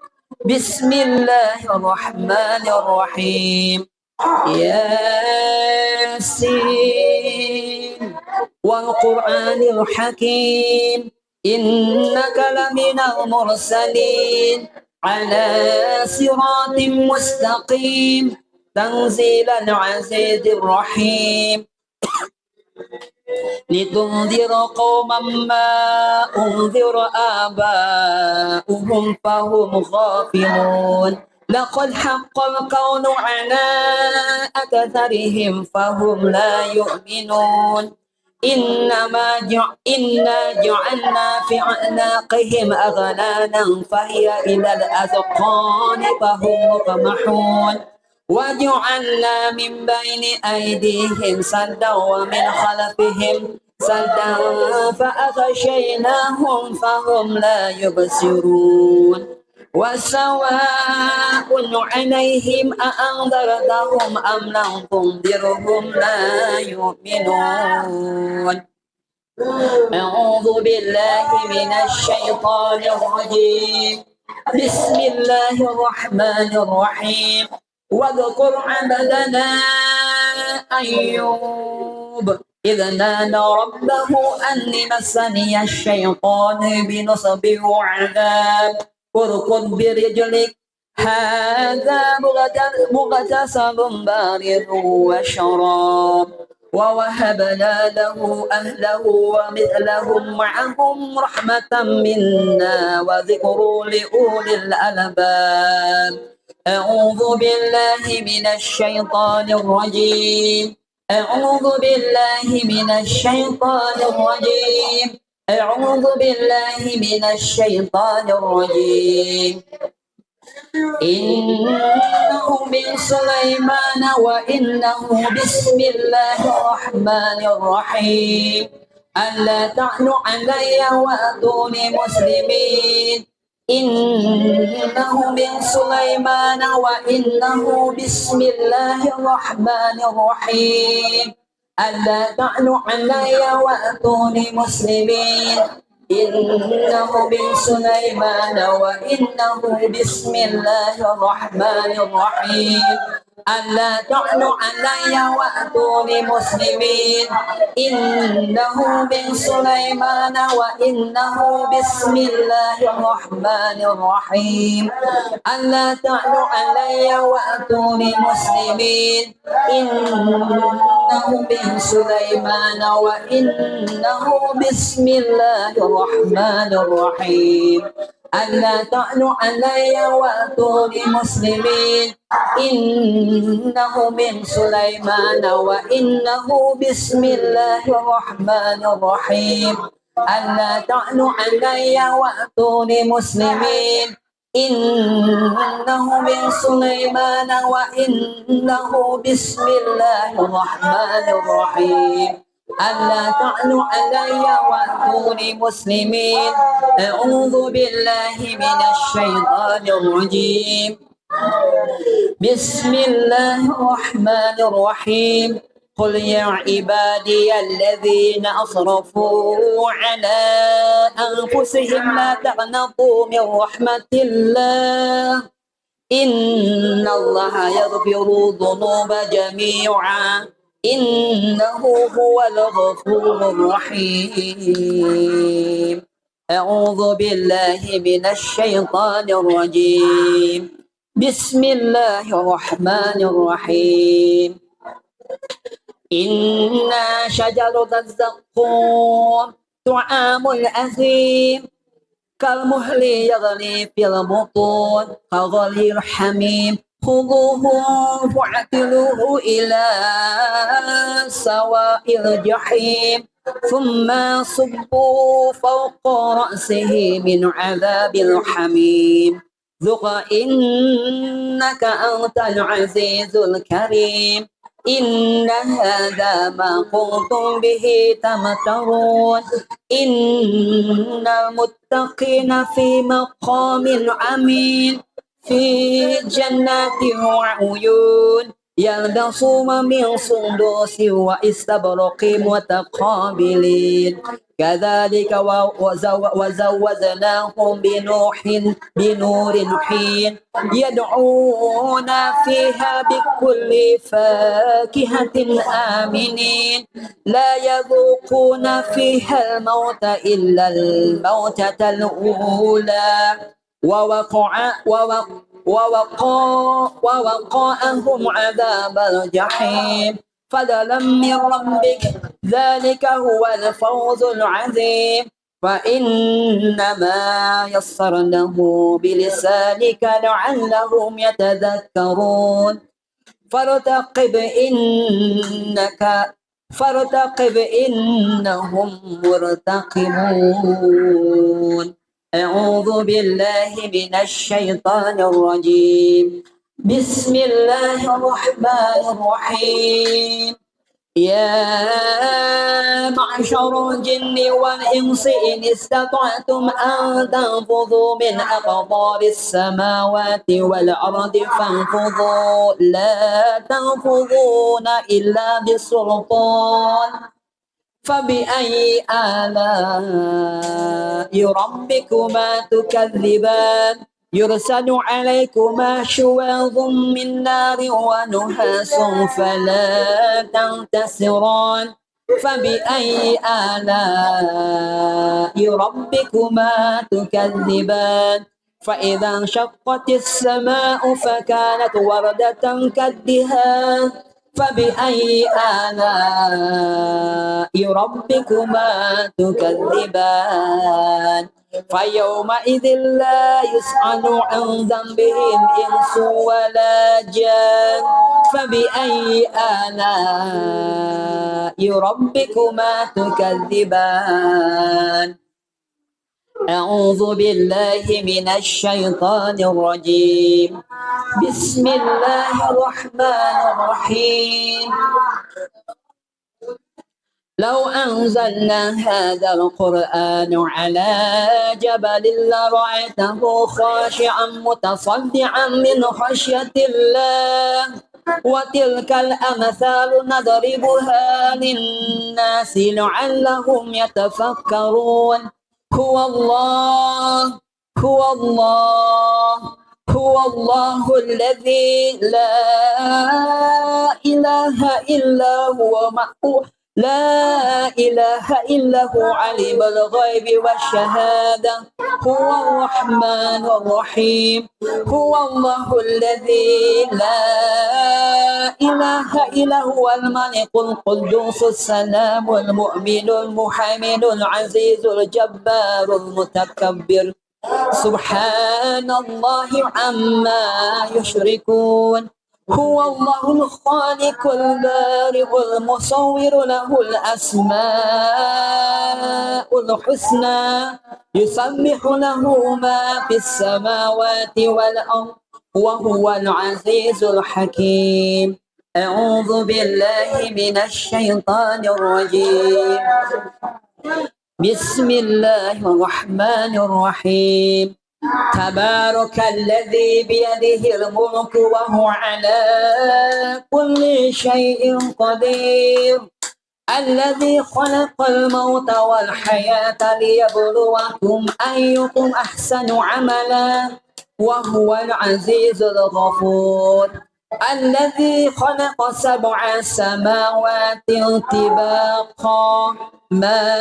بسم الله الرحمن الرحيم ياسين والقرآن الحكيم إنك لمن المرسلين على صراط مستقيم تنزيل العزيز الرحيم لتنذر قوما ما أنذر آباؤهم فهم غافلون لقد حق القول على أكثرهم فهم لا يؤمنون إنا جعلنا في أعناقهم أغلالا فهي إلى الأذقان فهم مقمحون وجعلنا من بين أيديهم سدا ومن خلفهم سدا فأغشيناهم فهم لا يبصرون وسواء عليهم أأنذرتهم أم لم تنذرهم لا يؤمنون أعوذ بالله من الشيطان الرجيم بسم الله الرحمن الرحيم واذكر عبدنا أيوب إذ نادى ربه أني مسني الشيطان بنصب وعذاب اركض برجلك هذا مغتسل بارد وشراب ووهبنا له أهله ومثلهم معهم رحمة منا وذكر لأولي الألباب أعوذ بالله من الشيطان الرجيم أعوذ بالله من الشيطان الرجيم أعوذ بالله من الشيطان الرجيم إنه من سليمان وإنه بسم الله الرحمن الرحيم ألا تعلوا علي وأتوني مسلمين إنه من سليمان وإنه بسم الله الرحمن الرحيم ألا تعلوا علي وأتوني مسلمين إنه من سليمان وإنه بسم الله الرحمن الرحيم ألا تعلوا علي وأتوني مسلمين إنه من سليمان وإنه بسم الله الرحمن الرحيم ألا تعلوا علي وأتوني مسلمين إنه من سليمان وإنه بسم الله الرحمن الرحيم ألا تعلوا علي وأتوني مسلمين إنه من سليمان وإنه بسم الله الرحمن الرحيم ألا تعلوا علي وأتوني مسلمين إنه من سليمان وإنه بسم الله الرحمن الرحيم ألا تعلوا علي وأتوني مسلمين أعوذ بالله من الشيطان الرجيم بسم الله الرحمن الرحيم قل يا عبادي الذين أسرفوا على أنفسهم لا تقنطوا من رحمة الله إن الله يغفر الذنوب جميعا إنه هو الغفور الرحيم أعوذ بالله من الشيطان الرجيم بسم الله الرحمن الرحيم إن شجرة الزقوم طعام الأثيم كالمهل يغلي في البطون كغلي الحميم خذوه فاعتلوه إلى سواء الجحيم ثم صبوا فوق رأسه من عذاب الحميم ذق إنك أنت العزيز الكريم إن هذا ما كنتم به تمترون إن المتقين في مقام أمين في جنات وعيون يلبسون من سندس واستبرق متقابلين كذلك وزوجناهم بنور حين يدعون فيها بكل فاكهة آمنين لا يذوقون فيها الموت إلا الموتة الأولى ووقاءهم عذاب الجحيم فضلا من ربك ذلك هو الفوز العظيم فإنما يسرناه بلسانك لعلهم يتذكرون فارتقب إنهم مرتقبون أعوذ بالله من الشيطان الرجيم بسم الله الرحمن الرحيم يا معشر الجن والإنس إن استطعتم أن تنفذوا من أقطار السماوات والأرض فانفذوا لا تنفذون إلا بسلطان فبأي آلاء ربكما تكذبان يرسل عليكما شواظ من نار ونحاس فلا تنتصران فبأي آلاء ربكما تكذبان فإذا انشقت السماء فكانت وردة كالدهان فبأي آلاء ربكما تكذبان فيومئذ لا يسأل عن ذنبهم إنس ولا جان فبأي آلاء ربكما تكذبان أعوذ بالله من الشيطان الرجيم بسم الله الرحمن الرحيم لو أنزلنا هذا القرآن على جبل لرأيته خاشعا متصدعا من خشية الله وتلك الأمثال نضربها للناس لعلهم يتفكرون هو الله هو الله هو الله الذي لا إله إلا هو لا إله إلا هو عليم الغيب والشهادة هو الرحمن الرحيم هو الله الذي لا إله إلا هو الملك القدوس السلام المؤمن المحمد العزيز الجبار المتكبر سبحان الله عما يشركون هو الله الخالق البارئ المصور له الأسماء الحسنى يسبح له ما في السماوات والأرض وهو العزيز الحكيم أعوذ بالله من الشيطان الرجيم بسم الله الرحمن الرحيم تبارك الذي بيده الملك وهو على كل شيء قدير الذي خلق الموت والحياة ليبلوكم أيكم أحسن عملا وهو العزيز الغفور الذي خلق 7 سماوات طباقا ما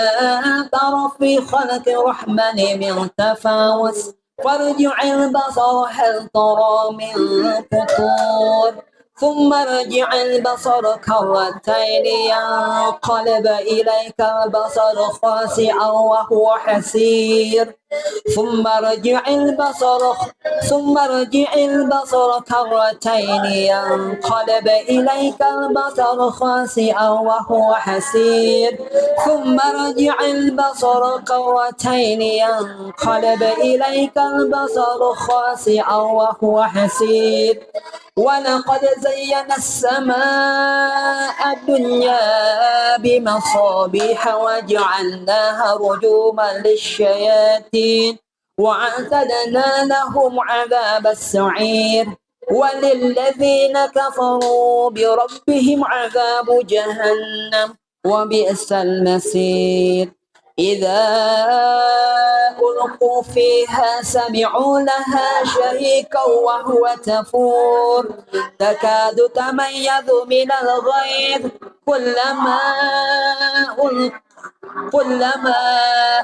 ترى في خلق الرحمن من تفاوت فارجع البصر هل ترى من فطور ثم ارجع البصر كرتين ينقلب إليك البصر خاسئا وهو حسير ثم ارجع البصر كرتين ينقلب إليك البصر خاسئا وهو حسير ثم ارجع البصر كرتين ينقلب إليك البصر خاسئا وهو حسير ولقد زينا السماء الدنيا بمصابيح وجعلناها رجوما للشياطين وأعتدنا لهم عذاب السعير وللذين كفروا بربهم عذاب جهنم وبئس المصير إذا ألقوا فيها سمعوا لها شهيقا وهو تفور تكاد تميز من الغيظ كلما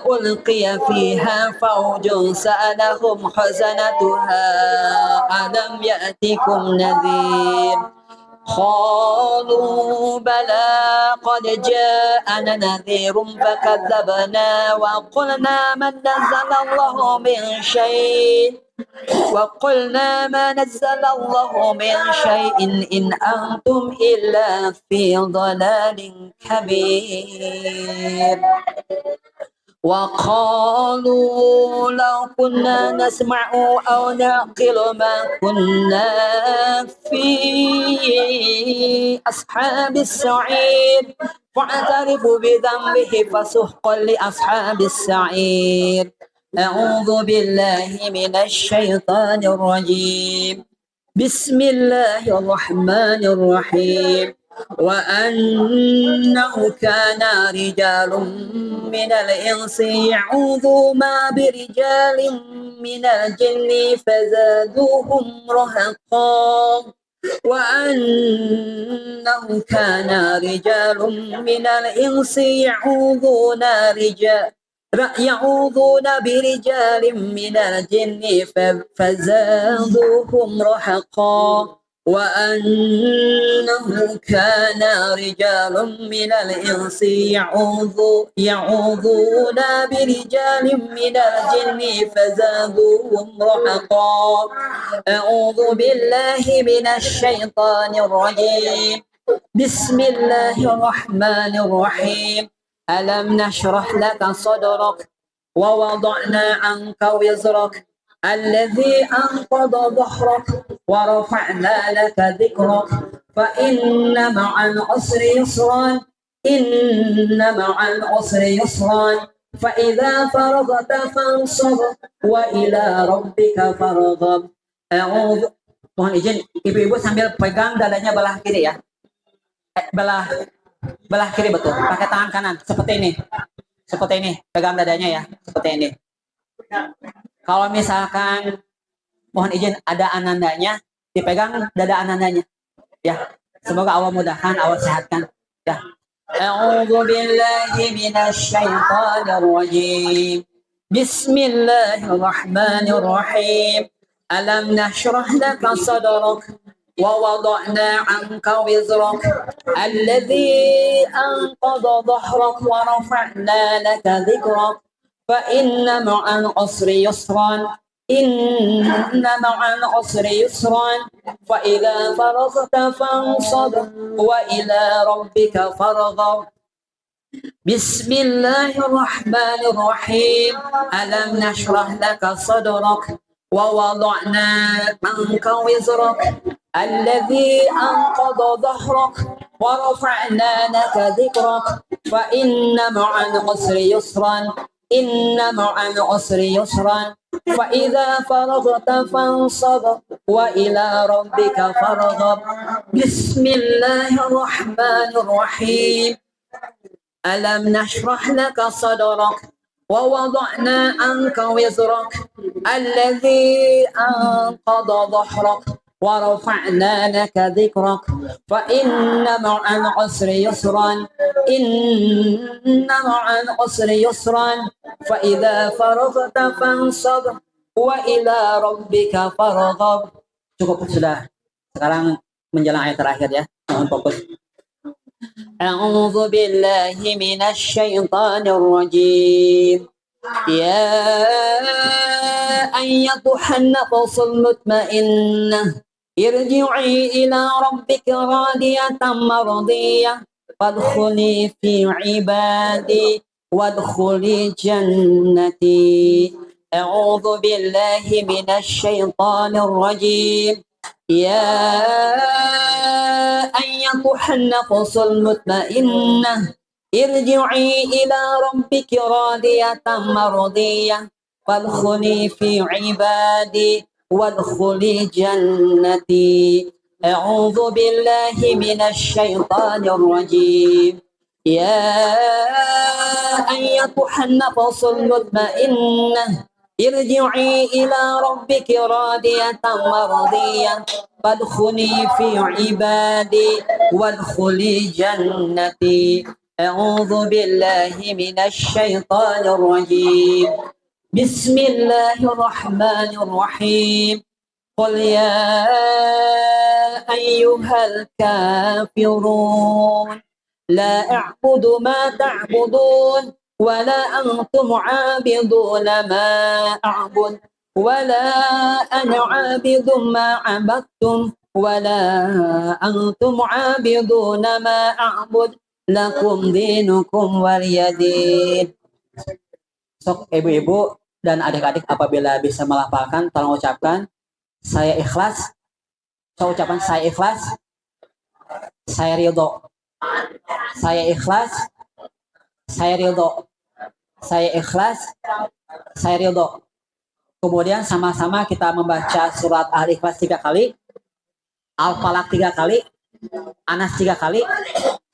ألقي فيها فوج سألهم خزنتها ألم يأتكم نذير قالوا بلى قد جاءنا نذير فكذبنا وقلنا ما نزل الله من شيء إن أنتم إلا في ضلال كبير وقالوا لو كنا نسمع أو نعقل ما كنا في أصحاب السعير فاعترفوا بذنبه فسحقا لأصحاب السعير أعوذ بالله من الشيطان الرجيم بسم الله الرحمن الرحيم وأنه كان رجال من الإنس يعوذون برجال من الجن فزادوهم رهقا وأنه كان رجال من الإنس يعوذون برجال من الجن فزادوهم رهقا وأنه كان رجال من الإنس يعوذون برجال من الجن فزادوهم رهقا أعوذ بالله من الشيطان الرجيم بسم الله الرحمن الرحيم ألم نشرح لك صدرك ووضعنا عنك وزرك الذي أنقض ظهرك ورفعنا لك ذكرك فإن مع العسر يسرا inna ma'al usri yusran fa idza faragta fansab wa ila rabbika farghab. Mohon izin ibu-ibu sambil pegang dadanya belah kiri ya. Belah belah kiri betul. Pakai tangan kanan seperti ini. Seperti ini. Pegang dadanya ya. Seperti ini. Kalau misalkan mohon izin ada anandanya, dipegang dada anandanya. Ya. Semoga Allah mudahkan, Allah sehatkan. Ya. A'udzu billahi minasy syaithanir rajim. Bismillahirrahmanirrahim. Alam nashrah laka sadrak wa wada'na 'anka wizrak alladhi anqadha dhahrak wa rafa'na laka dhikrak fa inna ma'al usri yusran inna ma'al usri yusran fa idza faraghta fansab wa ila rabbika farghab. Bismillahirrahmanirrahim. Alam nashrah laka sadrak wa wada'na 'anka wizrak alladhi anqadha dhahrak wa rafa'na laka dhikrak fa inna ma'al usri yusran inna ma'al usri yusran fa idza faraghta fansab wa ila rabbika farghab. Bismillahirrahmanirrahim. Alam nashrah laka sadrak wa wada'na 'anka wizrak alladhi anqadha dhahrak wa rafa'na laka dhikrak fa inna ma'al usri yusran inna ma'al usri yusran fa idza faraghta fansab wa ila rabbika farghab. Cukup sudah. Sekarang menjelang ayat terakhir ya. Mohon fokus. أعوذ بالله من الشيطان الرجيم يا أيتها النفس المطمئنة ارجعي إلى ربك راضية مرضية فادخلي في عبادي وادخلي جنتي. أعوذ بالله من الشيطان الرجيم يا أيتها النفس المطمئنة ارجعي إلى ربك راضية مرضية فادخلي في عبادي وادخلي جنتي. أعوذ بالله من الشيطان الرجيم يا أيتها النفس المطمئنة ارجعي إلى ربك راضية مرضية فادخلي في عبادي وادخلي جنتي. أعوذ بالله من الشيطان الرجيم بسم الله الرحمن الرحيم قل يا أيها الكافرون لا أعبد ما تعبدون ولا أنتم عابدون ما أعبد ولا أنا عابد ما عبدتم ولا أنتم عابدون ما أعبد lakum dinukum waliyadin. Sok ibu-ibu dan adik-adik apabila bisa melafalkan tolong ucapkan saya ikhlas. Sok ucapan saya ikhlas, saya ridho, saya ikhlas, saya ridho, saya ikhlas, saya ridho. Kemudian sama-sama kita membaca surat Al-Ikhlas 3 kali, Al-Falaq 3 kali, Anas 3 kali.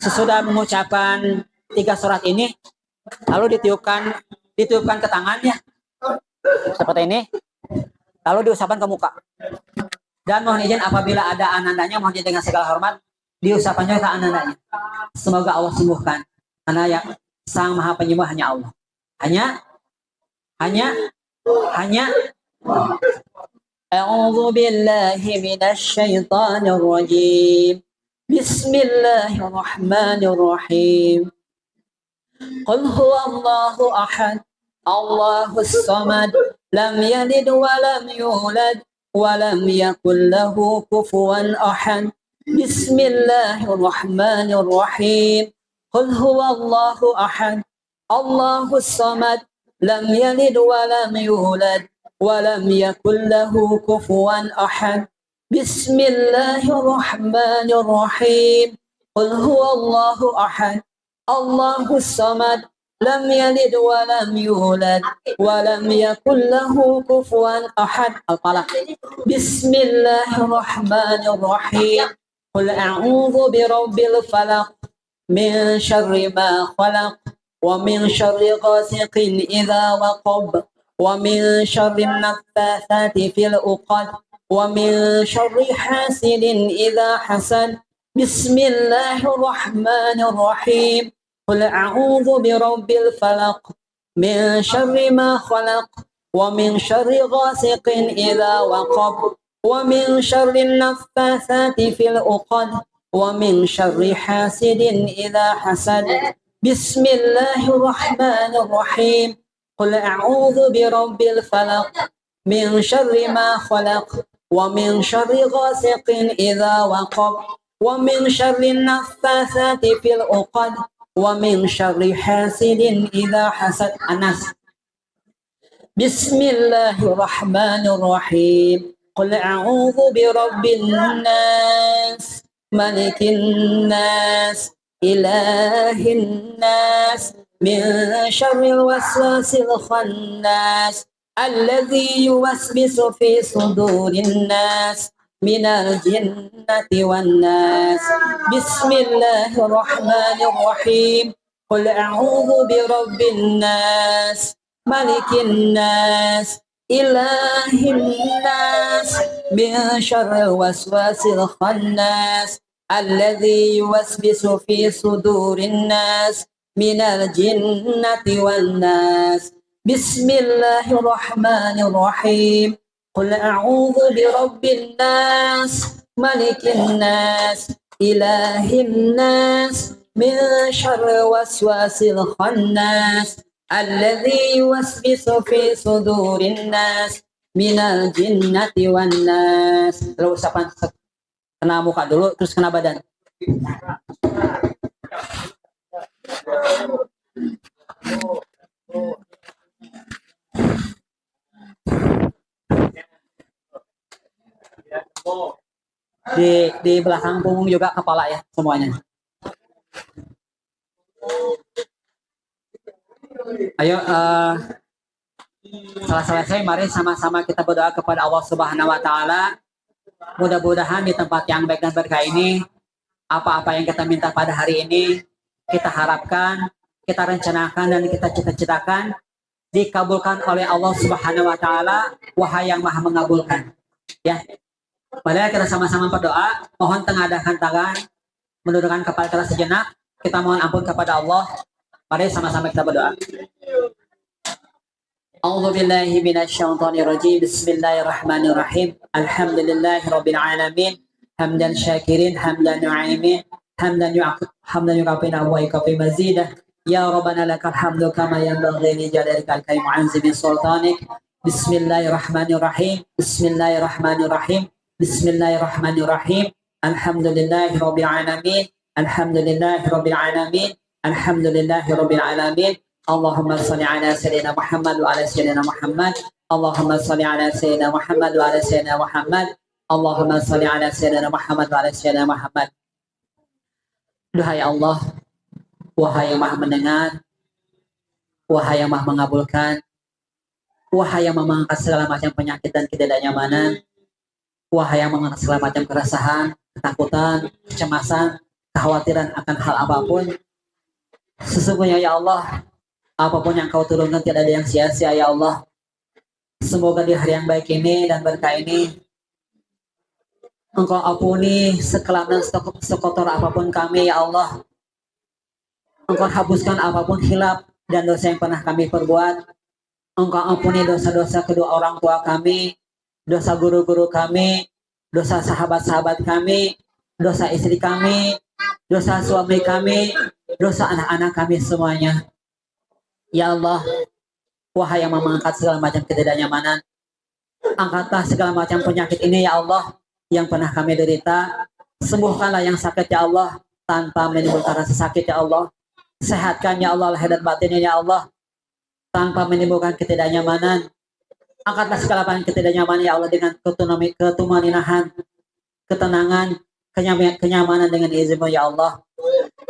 Sesudah mengucapkan 3 surat ini, lalu ditiupkan ke tangannya seperti ini, lalu diusapkan ke muka. Dan mohon izin apabila ada anandanya, mohon izin dengan segala hormat diusapkan juga ke anandanya. Semoga Allah sembuhkan, karena yang Sang Maha Penyembuh hanya Allah. Hanya A'udzu billahi minasy syaithanir rajim. Bismillahirrahmanirrahim. Qul huwallahu ahad, Allahus samad, lam yalid wa lam yulad wa lam yakul lahu kufuwan ahad. Bismillahirrahmanirrahim. Qul huwallahu ahad, Allahus samad, lam yalid wa lam yulad wa lam yakul lahu kufuwan ahad. Bismillahirrahmanirrahim. Qul huwallahu ahad, Allahus samad, lam yalid wa lam yulad wa lam yakul lahu kufuwan ahad. Al-Falaq. Bismillahirrahmanirrahim. Qul a'udzu birabbil falaq min syarri ma khalaq wa min syarri ghasiqin idza waqab wa min syarri nafthatsati fil 'uqad wa min syarri hasidin idza hasad. Bismillahirrahmanirrahim. Qul a'udzu birabbil falaq min syarri ma khalaq wa min syarri ghasiqin idza waqab wa min syarri nafthatsati fil 'uqad wa min syarri hasidin idza hasad. Bismillahirrahmanirrahim. Qul a'udzu birabbil falaq min syarri ma khalaq wa min syarri ghasiqin idza waqab wa min syarri nafthatsati fil 'uqad wa min syarri hasidin idza hasad. Anas. Bismillahirrahmanirrahim. Qul a'udzu birabbin nas malikin nas ilahin nas min syarril waswasil khannas alladzi yuwaswisu fi sudurin nas minal jinnati wan nas. Bismillahirrahmanirrahim. Qul a'udzu birabbin nas malikin nas ilahin nas min syarril waswasil khannas alladzi yuwaswisu fi sudurin nas minal jinnati wan nas. Bismillahirrahmanirrahim. Qul a'udzu birabbin nas malikin nas ilahin nas min syarril waswasil khannas alladzi yuwaswisu fi sudurin nas minal jinnati wan nas. Lalu usapan kena muka dulu terus kena badan. Di belakang punggung juga kepala ya semuanya. Ayo setelah selesai mari sama-sama kita berdoa kepada Allah Subhanahu wa taala. Mudah-mudahan di tempat yang baik dan berkah ini apa-apa yang kita minta pada hari ini kita harapkan, kita rencanakan dan kita cita-citakan dikabulkan oleh Allah Subhanahu wa taala, wahai yang Maha mengabulkan. Ya. Mari kita sama-sama berdoa, mohon tengadahkan tangan, menundukkan kepala kita sejenak, kita mohon ampun kepada Allah. Mari sama-sama kita berdoa. A'udzubillahi minasyaitonirrajim. Bismillahirrahmanirrahim. Alhamdulillahirabbil alamin. Hamdan syakirin, hamdan nu'aimin, hamdan yuqafina wa yuqafi mazidah. Ya Rabbana lakal hamdu kama yanbaghi li jalalika al-karim anzi min sultanik. Bismillahirrahmanirrahim. Bismillahirrahmanirrahim. Bismillahirrahmanirrahim. Alhamdulillahirabbil alamin. Alhamdulillahirabbil alamin. Alhamdulillahirabbil alamin. Allahumma shalli ala sayyidina Muhammad wa ala sayyidina Muhammad. Allahumma shalli ala sayyidina Muhammad wa ala sayyidina Muhammad. Allahumma shalli ala sayyidina Muhammad wa ala sayyidina Muhammad. Duhai Allah, wahai yang Maha mendengar, wahai yang Maha mengabulkan, wahai yang mengangkat segala macam penyakit dan ketidaknyamanan, wahai yang mengangkat segala macam keresahan, ketakutan, kecemasan, kekhawatiran akan hal apapun. Sesungguhnya ya Allah, apapun yang kau turunkan tidak ada yang sia-sia ya Allah. Semoga di hari yang baik ini dan berkah ini Engkau ampuni sekelam dan sekotor apapun kami ya Allah. Engkau hapuskan apapun hilaf dan dosa yang pernah kami perbuat. Engkau ampuni dosa-dosa kedua orang tua kami, dosa guru-guru kami, dosa sahabat-sahabat kami, dosa istri kami, dosa suami kami, dosa anak-anak kami semuanya. Ya Allah, wahai yang mengangkat segala macam ketidaknyamanan, angkatlah segala macam penyakit ini ya Allah yang pernah kami derita. Sembuhkanlah yang sakit ya Allah tanpa menimbulkan rasa sakit ya Allah. Sehatkan ya Allah lahir dan batinnya ya Allah tanpa menimbulkan ketidaknyamanan. Angkatlah segala macam ketidaknyamanan ya Allah dengan ketumaninahan, ketenangan, kenyamanan dengan izin-Mu ya Allah.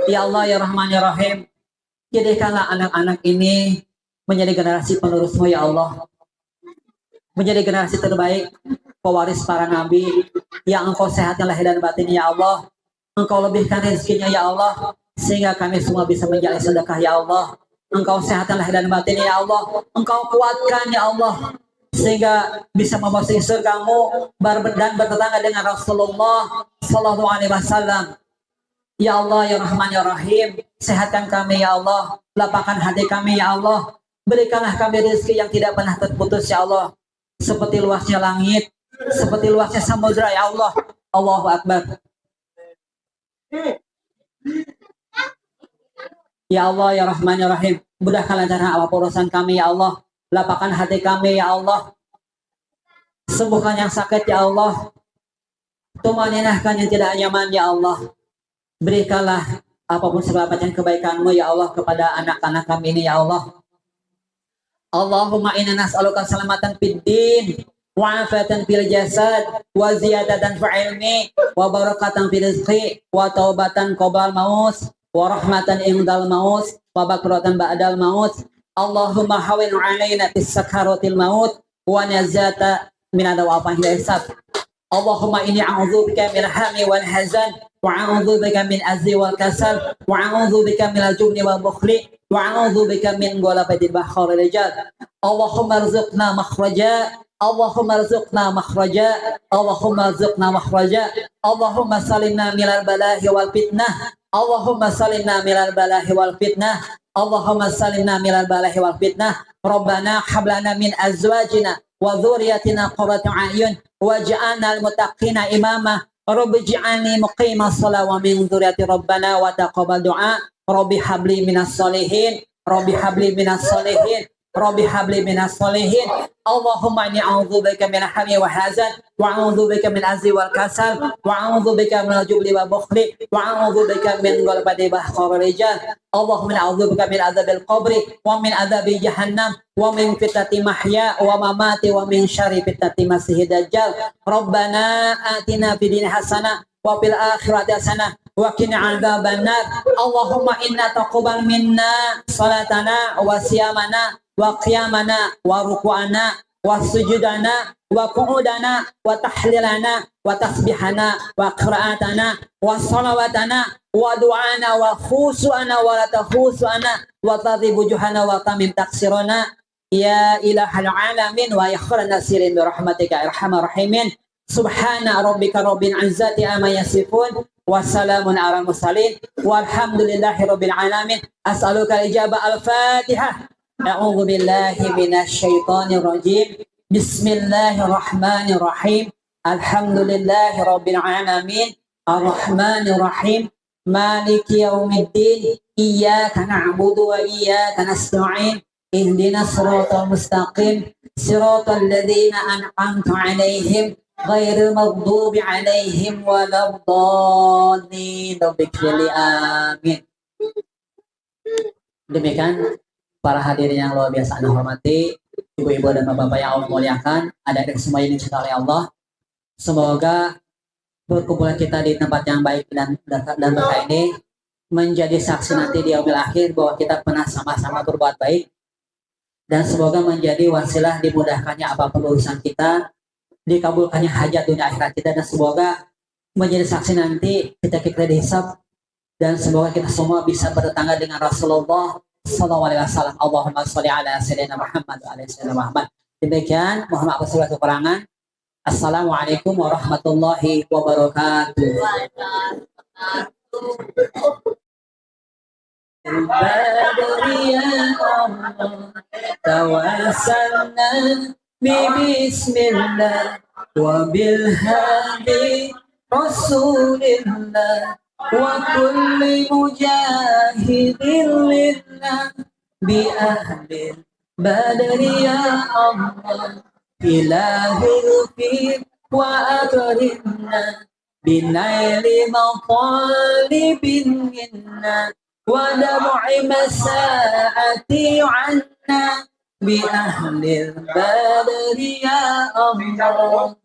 Ya Allah ya Rahman ya Rahim, jadikanlah anak-anak ini menjadi generasi penerusmu ya Allah, menjadi generasi terbaik, pewaris para nabi, yang engkau sehatkan lahir dan batin ya Allah, engkau lebihkan rezekinya ya Allah, sehingga kami semua bisa menjalani sedekah ya Allah. Engkau sehatkan lahir dan batin ya Allah, engkau kuatkan ya Allah, sehingga bisa memasuki surgamu dan bertetangga dengan Rasulullah Sallallahu Alaihi Wasallam. Ya Allah ya Rahman ya Rahim, sehatkan kami ya Allah, lapangkan hati kami ya Allah, berikanlah kami rezeki yang tidak pernah terputus ya Allah, seperti luasnya langit, seperti luasnya samudra ya Allah. Allahu Akbar. Ya Allah ya Rahman ya Rahim, mudahkan lancarkan apapun urusan kami ya Allah, lapangkan hati kami ya Allah, sembuhkan yang sakit ya Allah, tumaninahkan yang tidak nyaman ya Allah. Berikanlah apapun sebab bacaan kebaikanmu ya Allah kepada anak-anak kami ini ya Allah. Allahumma inna nas'aluka salamatan fid din wa afatan fil jasad wa ziyadatan fil ilmi wa barakatan fil rizqi wa taubatan qabla maut wa rahmatan indal maut wa bakratan ba'dal maut. Allahumma hawin alaina fis sakaratil maut wa nazata min adawafan hisab. Allahumma inni a'udzubika min hammi wal hazan wa a'udzubika min azzi wal kasal wa a'udzubika min al-jubni wal bukhli wa a'udzubika min ghalabatil bahri rijal. Allahumma rzuqna makhraja, Allahumma rzuqna makhraja, Allahumma rzuqna makhraja, Allahumma salimna minal balahi wal fitnah, Allahumma salimna minal balahi wal fitnah, Allahumma salimna minal balahi wal fitnah. Rabbana hab lana min azwajina wa dzurriyyatina qurrata a'yun waj'alna al-muttaqina imama. Rabbi ij'alni muqimas shalah wa min dzurriyyati rabbana wa taqabbal du'a. Rabbi habli minas sholihin, Rabbi habli minas sholihin, Rabbi habli minas sholihin. Allahumma inni a'udzubika min hammi wa hazan wa a'udzubika min azzi wal kasal wa a'udzubika min al-jubli wa bukhli wa a'udzubika min ghalabati bahri rijal. Allahumma a'udzubika min adzabil qabri wa min adzabi jahannam wa min fitnati mahya wa mamati wa min syarri fitnati masiihid dajjal. Rabbana atina fid dunya hasanah wa fil akhirati hasanah wa qina adzabannar. Allahumma inna taqabbal minna salatana wa siyamana wa qiyamana wa ruku'ana wa sujudana wa qu'udana wa tahlilana wa tasbihana wa qira'atana wa salawatana wa du'ana wa khusu'ana wa la takhusu'ana wa tadhibu juhana wa tamim taksirana ya ilahal alamin wa ya khairan nasirin bi rahmatika arhamar rahimin. Subhana rabbika rabbil izzati amma yasifun wa salamun ala mursalin walhamdulillahi rabbil alamin. As'aluka al-ijabah al-Fatihah. A'udzu billahi minasy syaithanir rajim. Bismillahirrahmanirrahim. Alhamdulillahi rabbil alamin. Arrahmanir rahim. Maliki yaumiddin. Iyyaka na'budu wa iyyaka nasta'in. Ihdinas siratal mustaqim. Siratal ladzina an'amta 'alaihim ghairil maghdubi 'alaihim waladdallin. Amin. Demikian para hadirin yang luar biasa Anda hormati, ibu-ibu dan bapak-bapak yang Allah muliakan, adik-adik semua yang dicintai oleh Allah. Semoga perkumpulan kita di tempat yang baik dan berkah ini menjadi saksi nanti di yaumil akhir bahwa kita pernah sama-sama berbuat baik, dan semoga menjadi wasilah dimudahkannya apapun urusan kita, dikabulkannya hajat dunia akhirat kita, dan semoga menjadi saksi nanti kita dihisab, dan semoga kita semua bisa bertetangga dengan Rasulullah Sallallahu Alaihi Wasallam. Allahumma sholli ala sayyidina Muhammad wa ala sayyidina Muhammad. Demikian, mohon maaf segala kekurangan. Assalamualaikum warahmatullahi wabarakatuh. Tawassalna bismillah wa bil hadi rasulillah wa kulli mujahidin lillah bi ahli badri ya Allah ilahil fi wa akrimna binaili matalibin minna wa dam'i masaati anna bi ahli badri ya Allah.